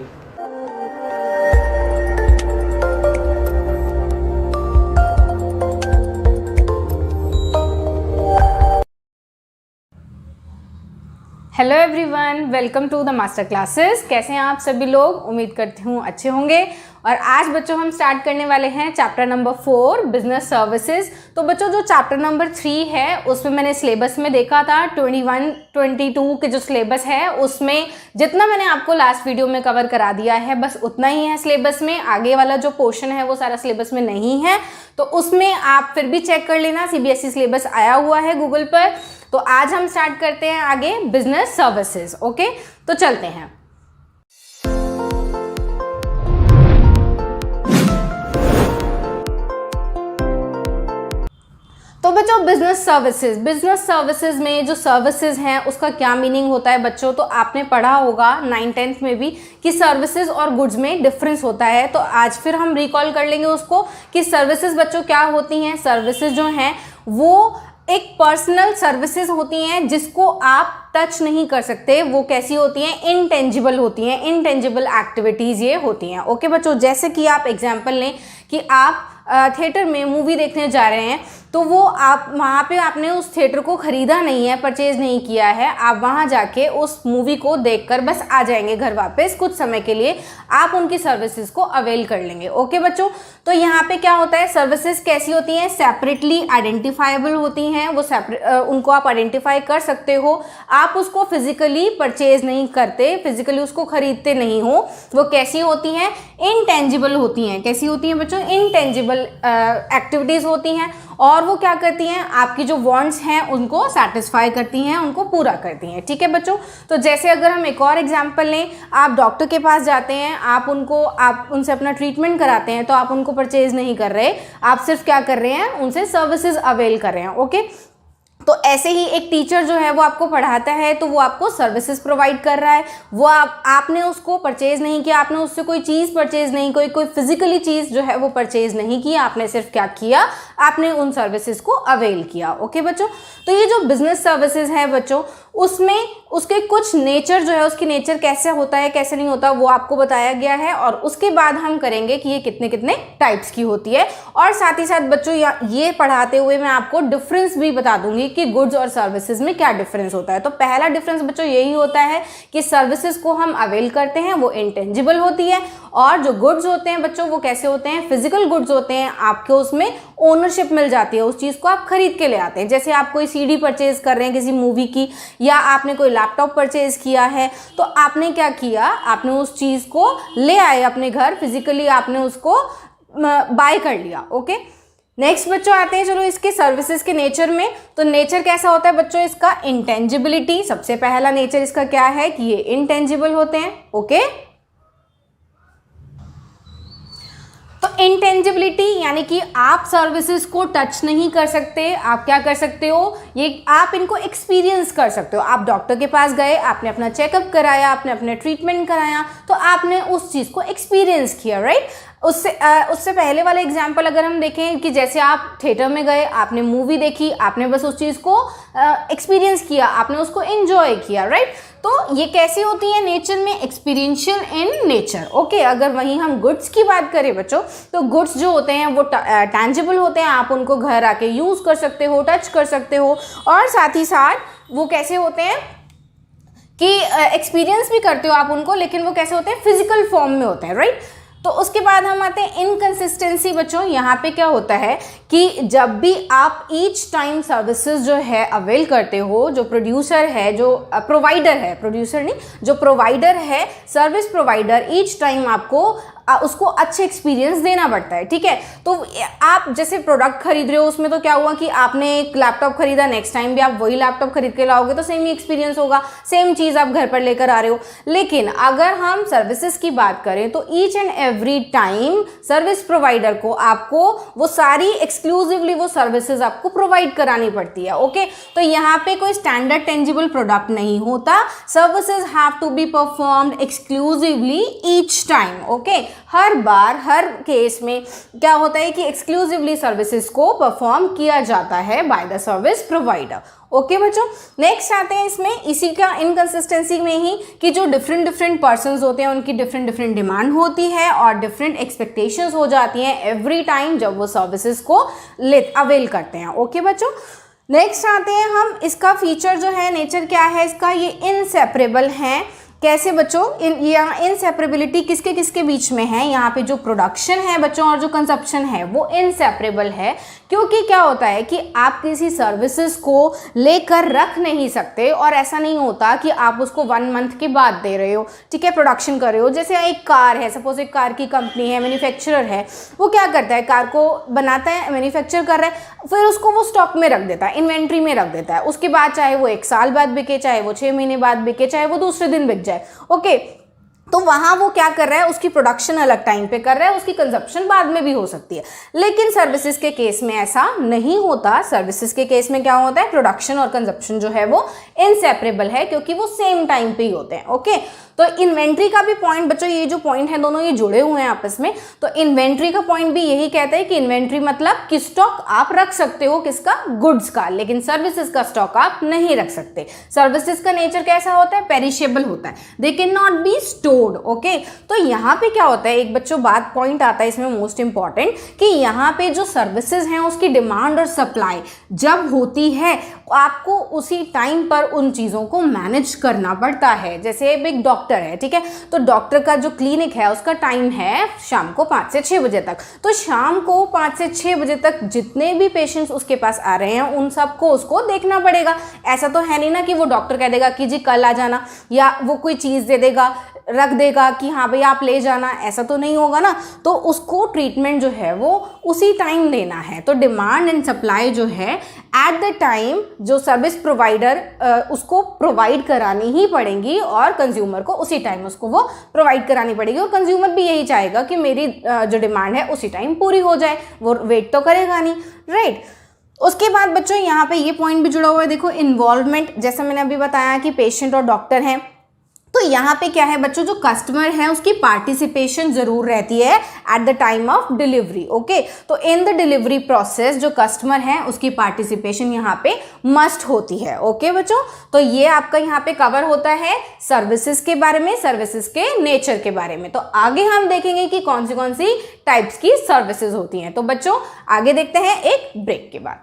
Hello everyone, welcome to the master classes. कैसे हैं आप सभी लोग? उम्मीद करती हूँ अच्छे होंगे। और आज बच्चों हम स्टार्ट करने वाले हैं चैप्टर नंबर 4 बिजनेस सर्विसेज। तो बच्चों जो चैप्टर नंबर 3 है उसमें मैंने सिलेबस में देखा था 21-22 के जो सिलेबस है उसमें जितना मैंने आपको लास्ट वीडियो में कवर करा दिया है बस उतना ही है सिलेबस में। आगे वाला जो पोर्शन है वो सारा सिलेबस में नहीं है, तो उसमें आप फिर भी चेक कर लेना, CBSE सिलेबस आया हुआ है गूगल पर। तो आज हम स्टार्ट करते हैं आगे बिजनेस सर्विसेज। ओके, तो चलते हैं। तो बच्चों बिजनेस सर्विसेज में जो सर्विसेज हैं उसका क्या मीनिंग होता है बच्चों? तो आपने पढ़ा होगा 9th-10th में भी कि सर्विसेज और गुड्स में डिफरेंस होता है। तो आज फिर हम रिकॉल कर लेंगे उसको कि सर्विसेज बच्चों क्या होती हैं। सर्विसेज जो हैं वो एक पर्सनल सर्विसेज होती हैं जिसको आप टच नहीं कर सकते। वो कैसी होती हैं? इनटेंजिबल होती हैं, इनटेंजिबल एक्टिविटीज़ ये होती हैं। ओके बच्चों, जैसे कि आप एग्जांपल लें कि आप थिएटर में मूवी देखने जा रहे हैं, तो वो आप वहाँ पे आपने उस थिएटर को ख़रीदा नहीं है, परचेज़ नहीं किया है, आप वहाँ जाके उस मूवी को देखकर बस आ जाएंगे घर वापस। कुछ समय के लिए आप उनकी सर्विसेज को अवेल कर लेंगे। ओके बच्चों, तो यहाँ पे क्या होता है, सर्विसेज कैसी होती हैं? सेपरेटली आइडेंटिफाइबल होती हैं, वो उनको आप आइडेंटिफाई कर सकते हो। आप उसको फिजिकली परचेज नहीं करते, फिजिकली उसको खरीदते नहीं हो। वो कैसी होती हैं? इनटेंजिबल होती हैं। कैसी होती हैं बच्चों? इनटेंजिबल एक्टिविटीज़ होती हैं। और वो क्या करती हैं? आपकी जो वांट्स हैं उनको सेटिस्फाई करती हैं, उनको पूरा करती हैं। ठीक है बच्चों, तो जैसे अगर हम एक और एग्जांपल लें, आप डॉक्टर के पास जाते हैं, आप उनसे अपना ट्रीटमेंट कराते हैं, तो आप उनको परचेज नहीं कर रहे, आप सिर्फ क्या कर रहे हैं? उनसे सर्विसेज अवेल कर रहे हैं। ओके, तो ऐसे ही एक टीचर जो है वो आपको पढ़ाता है, तो वो आपको सर्विसेज प्रोवाइड कर रहा है। वो आपने उसको परचेज नहीं किया, आपने उससे कोई चीज़ परचेज नहीं, कोई फिजिकली चीज़ जो है वो परचेज नहीं की, आपने सिर्फ क्या किया? आपने उन सर्विसेज को अवेल किया। ओके बच्चों, तो ये जो बिजनेस सर्विसेज है बच्चों, उसमें उसके कुछ नेचर जो है, उसकी नेचर कैसे होता है कैसे नहीं होता वो आपको बताया गया है। और उसके बाद हम करेंगे कि ये कितने कितने टाइप्स की होती है। और साथ ही साथ बच्चों ये पढ़ाते हुए मैं आपको डिफरेंस भी बता दूंगी कि गुड्स और सर्विसेज में क्या डिफरेंस होता है। तो पहला डिफरेंस बच्चों यही होता है कि सर्विसेज को हम अवेल करते हैं, वो इंटेंजिबल होती है, और जो गुड्स होते हैं बच्चों वो कैसे होते हैं? फिजिकल गुड्स होते हैं, आपको उसमें ओनरशिप मिल जाती है, उस चीज़ को आप खरीद के ले आते हैं। जैसे आप कोई CD परचेज कर रहे हैं किसी मूवी की, या आपने कोई लैपटॉप परचेज किया है, तो आपने क्या किया? आपने उस चीज़ को ले आए अपने घर, फिजिकली आपने उसको बाय कर लिया। ओके, नेक्स्ट बच्चों आते हैं चलो इसके सर्विसेज के नेचर में। तो नेचर कैसा होता है बच्चों इसका, इंटेंजिबिलिटी। सबसे पहला नेचर इसका क्या है कि ये इंटेंजिबल होते हैं। ओके, तो इंटेंजिबिलिटी यानी कि आप सर्विसेज को टच नहीं कर सकते, आप क्या कर सकते हो, ये आप इनको एक्सपीरियंस कर सकते हो। आप डॉक्टर के पास गए, आपने अपना चेकअप कराया, आपने अपने ट्रीटमेंट कराया, तो आपने उस चीज़ को एक्सपीरियंस किया, राइट। उससे पहले वाला एग्जाम्पल अगर हम देखें कि जैसे आप थिएटर में गए, आपने मूवी देखी, आपने बस उस चीज़ को एक्सपीरियंस किया, आपने उसको एंजॉय किया, राइट। तो ये कैसी होती है नेचर में, एक्सपीरियंशियल इन नेचर। ओके, अगर वहीं हम गुड्स की बात करें बच्चों, तो गुड्स जो होते हैं वो टैंजिबल होते हैं, आप उनको घर आके यूज़ कर सकते हो, टच कर सकते हो, और साथ ही साथ वो कैसे होते हैं कि एक्सपीरियंस भी करते हो आप उनको, लेकिन वो कैसे होते हैं, फिजिकल फॉर्म में होते हैं, राइट। तो उसके बाद हम आते हैं इनकंसिस्टेंसी बच्चों। यहाँ पे क्या होता है कि जब भी आप ईच टाइम सर्विसेज जो है अवेल करते हो, जो प्रोड्यूसर है, जो प्रोवाइडर है, प्रोड्यूसर नहीं, जो प्रोवाइडर है, सर्विस प्रोवाइडर, ईच टाइम आपको उसको अच्छे एक्सपीरियंस देना पड़ता है, ठीक है। तो आप जैसे प्रोडक्ट खरीद रहे हो, उसमें तो क्या हुआ कि आपने एक लैपटॉप खरीदा, नेक्स्ट टाइम भी आप वही लैपटॉप खरीद के लाओगे तो सेम ही एक्सपीरियंस होगा, सेम चीज़ आप घर पर लेकर आ रहे हो। लेकिन अगर हम सर्विसेज की बात करें तो each and every time service provider को आपको वो सारी एक्सक्लूसिवली वो सर्विसेज आपको प्रोवाइड करानी पड़ती है। ओके, तो यहाँ पे कोई स्टैंडर्ड टेंजिबल प्रोडक्ट नहीं होता, services have to be performed exclusively each time. Okay, हर बार, हर केस में क्या होता है कि एक्सक्लूसिवली सर्विसेज को परफॉर्म किया जाता है by the service provider. Okay बच्चों, नेक्स्ट आते हैं इसमें, इसी का इनकंसिस्टेंसी में ही कि जो डिफरेंट पर्सन्स होते हैं उनकी डिफरेंट डिमांड होती है और डिफरेंट एक्सपेक्टेशंस हो जाती हैं एवरी टाइम जब वो सर्विसेज को अवेल करते हैं। ओके बच्चों, नेक्स्ट आते हैं हम, इसका फीचर जो है, नेचर क्या है इसका, ये इनसेपरेबल है। कैसे बच्चों, यहाँ इनसेपरेबिलिटी किसके किसके बीच में है, यहाँ पे जो प्रोडक्शन है बच्चों और जो कंजप्शन है वो इनसेपरेबल है। क्योंकि क्या होता है कि आप किसी सर्विसेज को लेकर रख नहीं सकते, और ऐसा नहीं होता कि आप उसको 1 मंथ के बाद दे रहे हो, ठीक है, प्रोडक्शन कर रहे हो। जैसे एक कार है, सपोज एक कार की कंपनी है, मैन्युफैक्चरर है, वो क्या करता है, कार को बनाता है, मैन्युफैक्चर कर रहा है, फिर उसको वो स्टॉक में रख देता है, इन्वेंट्री में रख देता है। उसके बाद चाहे वो 1 साल बाद बिके, चाहे वो 6 महीने बाद बिके, चाहे वो दूसरे दिन बिक जाए। ओके, तो वहां वो क्या कर रहा है, उसकी प्रोडक्शन अलग टाइम पे कर रहा है, उसकी कंजप्शन बाद में भी हो सकती है। लेकिन सर्विसेज के केस में ऐसा नहीं होता। सर्विसेज के केस में क्या होता है, प्रोडक्शन और कंजप्शन जो है वो इनसेपरेबल है, क्योंकि वो सेम टाइम पे ही होते हैं। ओके, तो इन्वेंट्री का भी पॉइंट बच्चों, ये जो पॉइंट है दोनों ये जुड़े हुए हैं आपस में। तो इन्वेंट्री का पॉइंट भी यही कहता है कि इन्वेंट्री मतलब कि स्टॉक आप रख सकते हो, किसका, गुड्स का, लेकिन सर्विसेज का स्टॉक आप नहीं रख सकते। सर्विसेज का नेचर कैसा होता है, पेरिशेबल होता है, they can not be stored. Okay, तो यहाँ पे क्या होता है, एक बच्चों बात पॉइंट आता है इसमें मोस्ट इंपॉर्टेंट, कि यहाँ पे जो सर्विसेज हैं उसकी डिमांड और सप्लाई जब होती है, आपको उसी टाइम पर उन चीज़ों को मैनेज करना पड़ता है। जैसे एक डॉक्टर है, ठीक है, तो डॉक्टर का जो क्लिनिक है उसका टाइम है शाम को 5 से 6 बजे तक। तो शाम को 5 से 6 बजे तक जितने भी पेशेंट्स उसके पास आ रहे हैं उन सबको उसको देखना पड़ेगा। ऐसा तो है नहीं ना कि वो डॉक्टर कह देगा कि जी कल आ जाना, या वो कोई चीज़ दे देगा, रख देगा कि हाँ भाई आप ले जाना, ऐसा तो नहीं होगा ना। तो उसको ट्रीटमेंट जो है वो उसी टाइम देना है। तो डिमांड एंड सप्लाई जो है एट द टाइम जो सर्विस प्रोवाइडर उसको प्रोवाइड करानी ही पड़ेंगी, और कंज्यूमर को उसी टाइम उसको वो प्रोवाइड करानी पड़ेगी। और कंज्यूमर भी यही चाहेगा कि मेरी जो डिमांड है उसी टाइम पूरी हो जाए, वो वेट तो करेगा नहीं, राइट। उसके बाद बच्चों यहाँ पे ये पॉइंट भी जुड़ा हुआ है, देखो इन्वॉल्वमेंट, जैसा मैंने अभी बताया कि पेशेंट और डॉक्टर हैं, तो यहाँ पे क्या है बच्चों, जो कस्टमर है उसकी पार्टिसिपेशन जरूर रहती है at the time of delivery. Okay, तो इन द डिलीवरी प्रोसेस जो कस्टमर है उसकी पार्टिसिपेशन यहाँ पे मस्ट होती है। ओके बच्चों, तो ये आपका यहाँ पे कवर होता है सर्विसेज के बारे में, सर्विसेज के नेचर के बारे में। तो आगे हम देखेंगे कि कौन सी टाइप्स की सर्विसेज होती हैं। तो बच्चों आगे देखते हैं एक ब्रेक के बाद।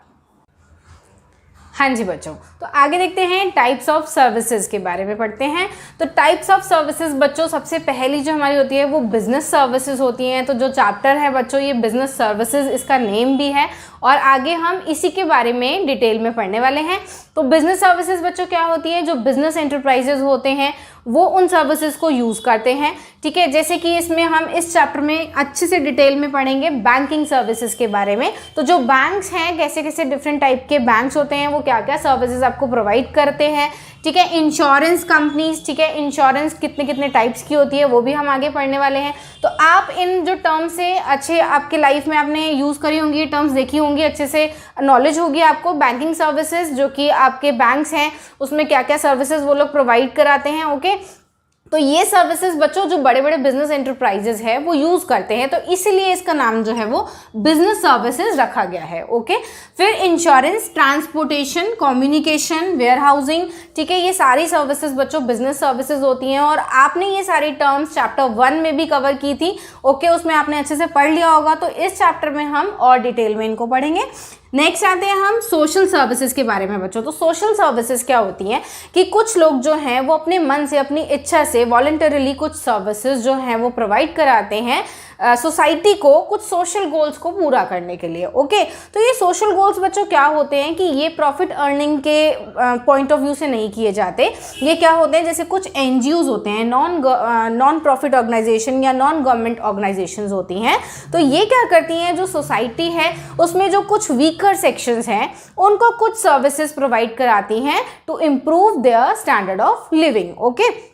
हाँ जी बच्चों, तो आगे देखते हैं टाइप्स ऑफ सर्विसेज के बारे में पढ़ते हैं। तो टाइप्स ऑफ सर्विसेज बच्चों, सबसे पहली जो हमारी होती है वो बिजनेस सर्विसेज होती हैं। तो जो चैप्टर है बच्चों ये बिजनेस सर्विसेज, इसका नेम भी है, और आगे हम इसी के बारे में डिटेल में पढ़ने वाले हैं। तो बिजनेस सर्विसेज बच्चों क्या होती है, जो बिजनेस एंटरप्राइजेज होते हैं वो उन सर्विसेज को यूज़ करते हैं, ठीक है। जैसे कि इसमें हम इस चैप्टर में अच्छे से डिटेल में पढ़ेंगे बैंकिंग सर्विसेज के बारे में। तो जो बैंक्स हैं, कैसे कैसे डिफरेंट टाइप के बैंक्स होते हैं, वो क्या क्या सर्विसेज आपको प्रोवाइड करते हैं, ठीक है। इंश्योरेंस कंपनीज, ठीक है, इंश्योरेंस कितने कितने टाइप्स की होती है वो भी हम आगे पढ़ने वाले हैं। तो आप इन जो टर्म्स से अच्छे आपके लाइफ में आपने यूज़ करी होंगी, टर्म्स देखी होंगी, अच्छे से नॉलेज होगी आपको। बैंकिंग सर्विसेज जो कि आपके बैंक्स हैं उसमें क्या क्या सर्विसेज वो लोग प्रोवाइड कराते हैं, ओके। तो ये सर्विसेज बच्चों जो बड़े बड़े बिजनेस एंटरप्राइजेज है वो यूज़ करते हैं, तो इसीलिए इसका नाम जो है वो बिजनेस सर्विसेज रखा गया है, ओके। फिर इंश्योरेंस, ट्रांसपोर्टेशन, कम्युनिकेशन, वेयरहाउसिंग, ठीक है, ये सारी सर्विसेज बच्चों बिजनेस सर्विसेज होती हैं और आपने ये सारी टर्म्स चैप्टर 1 में भी कवर की थी, ओके, उसमें आपने अच्छे से पढ़ लिया होगा। तो इस चैप्टर में हम और डिटेल में इनको पढ़ेंगे। नेक्स्ट आते हैं हम सोशल सर्विसेज के बारे में बच्चों। तो सोशल सर्विसेज क्या होती हैं कि कुछ लोग जो हैं वो अपने मन से, अपनी इच्छा से वॉलंटरली कुछ सर्विसेज जो हैं वो प्रोवाइड कराते हैं सोसाइटी को कुछ सोशल गोल्स को पूरा करने के लिए, ओके। तो ये सोशल गोल्स बच्चों क्या होते हैं कि ये प्रॉफिट अर्निंग के पॉइंट ऑफ व्यू से नहीं किए जाते। ये क्या होते हैं, जैसे कुछ एनजीओज होते हैं, नॉन प्रॉफिट ऑर्गेनाइजेशन या नॉन गवर्नमेंट ऑर्गेनाइजेशंस होती हैं। तो ये क्या करती हैं, जो सोसाइटी है उसमें जो कुछ वीकर सेक्शंस हैं उनको कुछ सर्विसेज प्रोवाइड कराती हैं to improve their standard of living, okay.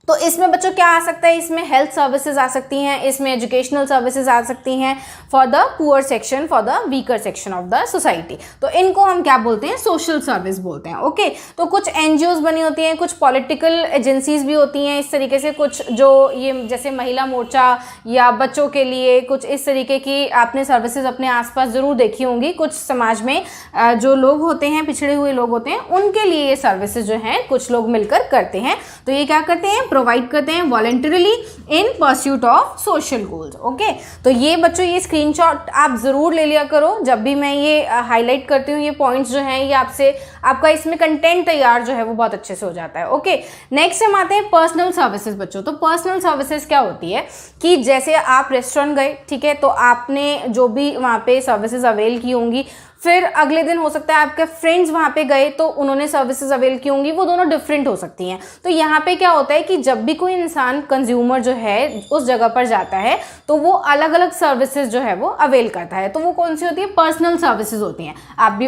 तो इसमें बच्चों क्या आ सकता है, इसमें हेल्थ सर्विसेज आ सकती हैं, इसमें एजुकेशनल सर्विसेज आ सकती हैं for the poor section, for the weaker section of the society. तो इनको हम क्या बोलते हैं, सोशल सर्विस बोलते हैं, ओके। तो कुछ एनजीओज बनी होती हैं, कुछ पॉलिटिकल एजेंसीज भी होती हैं इस तरीके से, कुछ जो ये जैसे महिला मोर्चा या बच्चों के लिए कुछ इस तरीके की आपने सर्विसेज अपने आसपास ज़रूर देखी होंगी। कुछ समाज में जो लोग होते हैं, पिछड़े हुए लोग होते हैं, उनके लिए ये सर्विसेज जो हैं कुछ लोग मिलकर करते हैं। तो ये क्या करते हैं, प्रोवाइड करते हैं voluntarily in pursuit of social goals, okay. तो ये बच्चों ये स्क्रीनशॉट आप जरूर ले लिया करो, जब भी मैं ये हाईलाइट करती हूँ ये पॉइंट्स जो हैं, ये आपका इसमें कंटेंट तैयार जो है वो बहुत अच्छे से हो जाता है, ओके। नेक्स्ट हम आते हैं पर्सनल सर्विसेज बच्चों। तो पर्सनल सर्विसेज क्या होती है कि जैसे आप रेस्टोरेंट गए, ठीक है, तो आपने जो भी वहाँ पे सर्विसेज अवेल की होंगी, फिर अगले दिन हो सकता है आपके फ्रेंड्स वहाँ पे गए तो उन्होंने सर्विसेज अवेल की होंगी, वो दोनों डिफरेंट हो सकती हैं। तो यहाँ पे क्या होता है कि जब भी कोई इंसान कंज्यूमर जो है उस जगह पर जाता है तो वो अलग अलग सर्विसेज जो है वो अवेल करता है। तो वो कौन सी होती है, पर्सनल सर्विसेज होती हैं।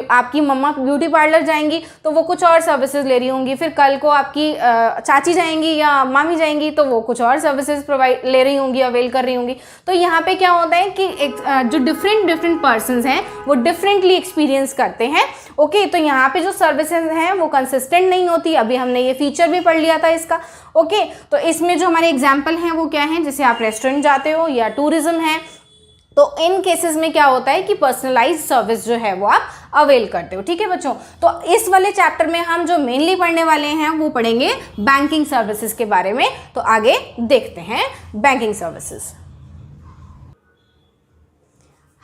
आपकी मम्मा ब्यूटी पार्लर जाएंगी तो वो कुछ और सर्विसेज ले रही होंगी, फिर कल को आपकी चाची जाएंगी या मामी जाएंगी तो वो कुछ और सर्विसेज प्रोवाइड ले रही होंगी, अवेल कर रही होंगी। तो यहाँ पे क्या होता है कि जो डिफरेंट पर्सन्स हैं वो डिफरेंटली एक्सपीरियंस करते हैं, ओके। तो यहाँ पे जो सर्विसेज हैं वो कंसिस्टेंट नहीं होती, अभी हमने ये फीचर भी पढ़ लिया था इसका, ओके। तो इसमें जो हमारे एग्जांपल हैं वो क्या हैं, जैसे आप रेस्टोरेंट जाते हो या टूरिज्म है, तो इन केसेस में क्या होता है कि पर्सनलाइज्ड सर्विस जो है वो आप अवेल करते हो, ठीक है बच्चों। तो इस वाले चैप्टर में हम जो मेनली पढ़ने वाले हैं वो पढ़ेंगे बैंकिंग सर्विसेज के बारे में। तो आगे देखते हैं बैंकिंग सर्विसेज।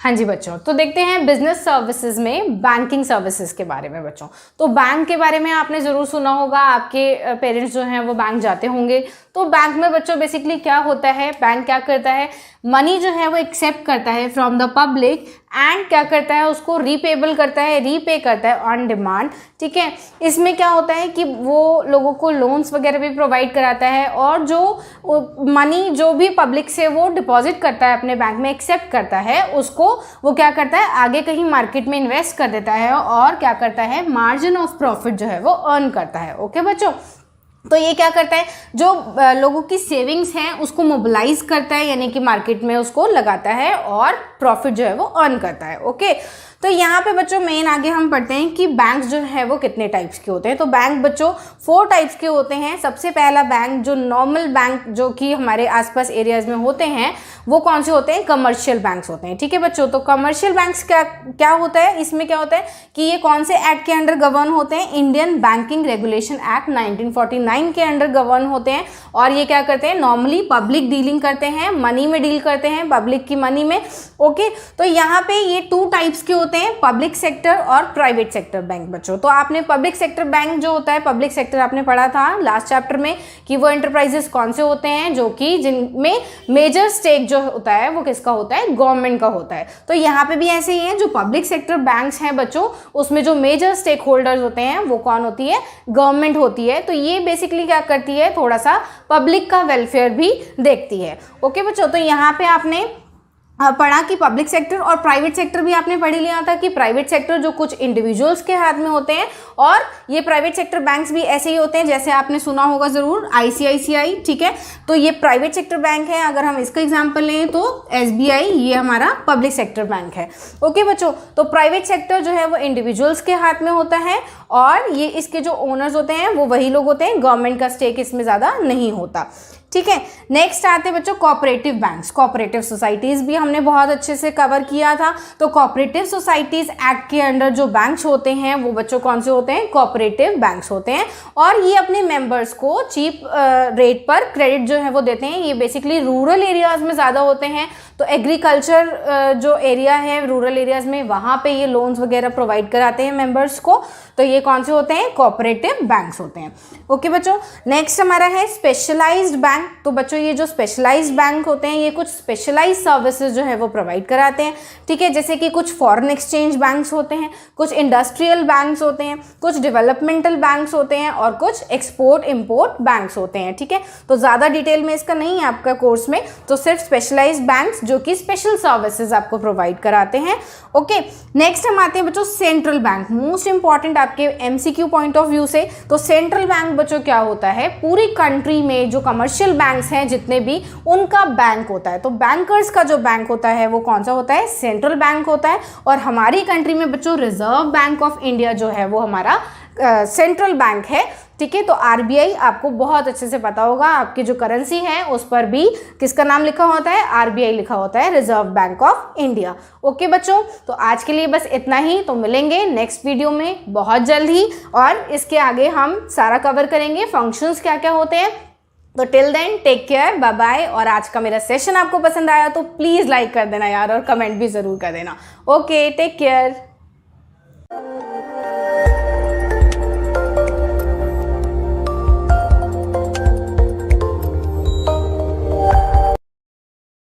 हाँ जी बच्चों, तो देखते हैं बिजनेस सर्विसेज में बैंकिंग सर्विसेज के बारे में बच्चों। तो बैंक के बारे में आपने ज़रूर सुना होगा, आपके पेरेंट्स जो हैं वो बैंक जाते होंगे। तो बैंक में बच्चों बेसिकली क्या होता है, बैंक क्या करता है, मनी जो है वो एक्सेप्ट करता है फ्रॉम द पब्लिक एंड क्या करता है, उसको रीपेबल करता है, रीपे करता है ऑन डिमांड, ठीक है। इसमें क्या होता है कि वो लोगों को लोन्स वगैरह भी प्रोवाइड कराता है और जो मनी जो भी पब्लिक से वो डिपॉजिट करता है अपने बैंक में, एक्सेप्ट करता है, उसको वो क्या करता है आगे कहीं मार्केट में इन्वेस्ट कर देता है और क्या करता है, मार्जिन ऑफ प्रॉफिट जो है वो अर्न करता है, ओके बच्चों। तो ये क्या करता है, जो लोगों की सेविंग्स हैं उसको मोबिलाइज करता है, यानी कि मार्केट में उसको लगाता है और प्रॉफिट जो है वो अर्न करता है, ओके। तो यहाँ पे बच्चों मेन आगे हम पढ़ते हैं कि बैंक जो है वो कितने टाइप्स के होते हैं। तो बैंक बच्चों 4 टाइप्स के होते हैं। सबसे पहला बैंक जो नॉर्मल बैंक जो कि हमारे आसपास एरियाज में होते हैं वो कौन से होते हैं, कमर्शियल बैंक्स होते हैं, ठीक है बच्चों। तो कमर्शियल बैंक्स क्या होता है, इसमें क्या होता है कि ये कौन से एक्ट के अंडर गवर्न होते हैं, इंडियन बैंकिंग रेगुलेशन एक्ट 1949 के अंडर गवर्न होते हैं। और ये क्या करते हैं, नॉर्मली पब्लिक डीलिंग करते हैं, मनी में डील करते हैं, पब्लिक की मनी में, ओके। तो यहाँ पे ये 2 टाइप्स के होते होते हैं पब्लिक सेक्टर और प्राइवेट सेक्टर बैंक बच्चों। तो आपने पब्लिक सेक्टर बैंक जो होता है, पब्लिक सेक्टर आपने पढ़ा था लास्ट चैप्टर में कि वो एंटरप्राइजेस कौन से होते हैं जो कि जिनमें मेजर स्टेक जो होता है वो किसका होता है, गवर्नमेंट का होता है। तो यहाँ पे भी ऐसे ही है, जो पब्लिक सेक्टर बैंक्स हैं बच्चों उसमें जो मेजर स्टेक होल्डर्स होते हैं वो कौन होती है, गवर्नमेंट होती है। तो ये बेसिकली क्या करती है, थोड़ा सा पब्लिक का वेलफेयर भी देखती है। ओके बच्चों, तो यहाँ पे आपने पढ़ा कि पब्लिक सेक्टर और प्राइवेट सेक्टर भी आपने पढ़ लिया था कि प्राइवेट सेक्टर जो कुछ इंडिविजुअल्स के हाथ में होते हैं, और ये प्राइवेट सेक्टर बैंक्स भी ऐसे ही होते हैं, जैसे आपने सुना होगा ज़रूर ICICI, ठीक है। तो ये प्राइवेट सेक्टर बैंक है। अगर हम इसका एग्जांपल लें तो SBI ये हमारा पब्लिक सेक्टर बैंक है। ओके बच्चों, तो प्राइवेट सेक्टर जो है वो इंडिविजुअल्स के हाथ में होता है, और ये इसके जो ओनर्स होते हैं वो वही लोग होते हैं, गवर्नमेंट का स्टेक इसमें ज़्यादा नहीं होता। ठीक है, नेक्स्ट आते हैं बच्चों कोऑपरेटिव बैंक्स। कोऑपरेटिव सोसाइटीज़ भी हमने बहुत अच्छे से कवर किया था। तो कोऑपरेटिव सोसाइटीज़ एक्ट के अंडर जो बैंक्स होते हैं वो बच्चों कौन से होते हैं, कोऑपरेटिव बैंक्स होते हैं, और ये अपने मेंबर्स को चीप रेट पर क्रेडिट जो है वो देते हैं। ये बेसिकली रूरल एरियाज़ में ज़्यादा होते हैं। तो एग्रीकल्चर जो एरिया है रूरल एरियाज़ में, वहाँ पे ये लोन्स वगैरह प्रोवाइड कराते हैं मेंबर्स को। तो ये कौन से होते हैं, कोऑपरेटिव बैंक्स होते हैं। ओके बच्चों, नेक्स्ट हमारा है स्पेशलाइज्ड बैंक। तो बच्चों ये जो स्पेशलाइज्ड बैंक होते हैं ये कुछ स्पेशलाइज्ड सर्विसेज जो है वो प्रोवाइड कराते हैं। ठीक है, जैसे कि कुछ फॉरेन एक्सचेंज बैंक्स होते हैं, कुछ इंडस्ट्रियल बैंक्स होते हैं, कुछ डेवलपमेंटल बैंक्स होते हैं, और कुछ एक्सपोर्ट इंपोर्ट बैंक्स होते हैं। ठीक है, तो ज़्यादा डिटेल में इसका नहीं है आपका कोर्स में, तो सिर्फ स्पेशलाइज्ड बैंक्स जो कि स्पेशल सर्विसेज आपको प्रोवाइड कराते हैं। ओके, नेक्स्ट हम आते हैं बच्चों सेंट्रल बैंक, मोस्ट इंपॉर्टेंट आपके MCQ पॉइंट ऑफ व्यू से। तो सेंट्रल बैंक बच्चों क्या होता है, पूरी कंट्री में जो कमर्शियल बैंक्स हैं जितने भी, उनका बैंक होता है। तो बैंकर्स का जो बैंक होता है वो कौन सा होता है, सेंट्रल बैंक होता है। और हमारी कंट्री में बच्चों रिजर्व बैंक ऑफ इंडिया जो है वो हमारा सेंट्रल बैंक है। ठीक है, तो RBI आपको बहुत अच्छे से पता होगा, आपकी जो करेंसी है उस पर भी किसका नाम लिखा होता है, RBI लिखा होता है, reserve bank of India. Okay बच्चों, तो आज के लिए बस इतना ही। तो मिलेंगे नेक्स्ट वीडियो में बहुत जल्द ही, और इसके आगे हम सारा कवर करेंगे फंक्शंस क्या क्या होते हैं। तो till then take care, bye bye. और आज का मेरा सेशन आपको पसंद आया तो प्लीज़ लाइक कर देना यार, और कमेंट भी ज़रूर कर देना। Okay, take care.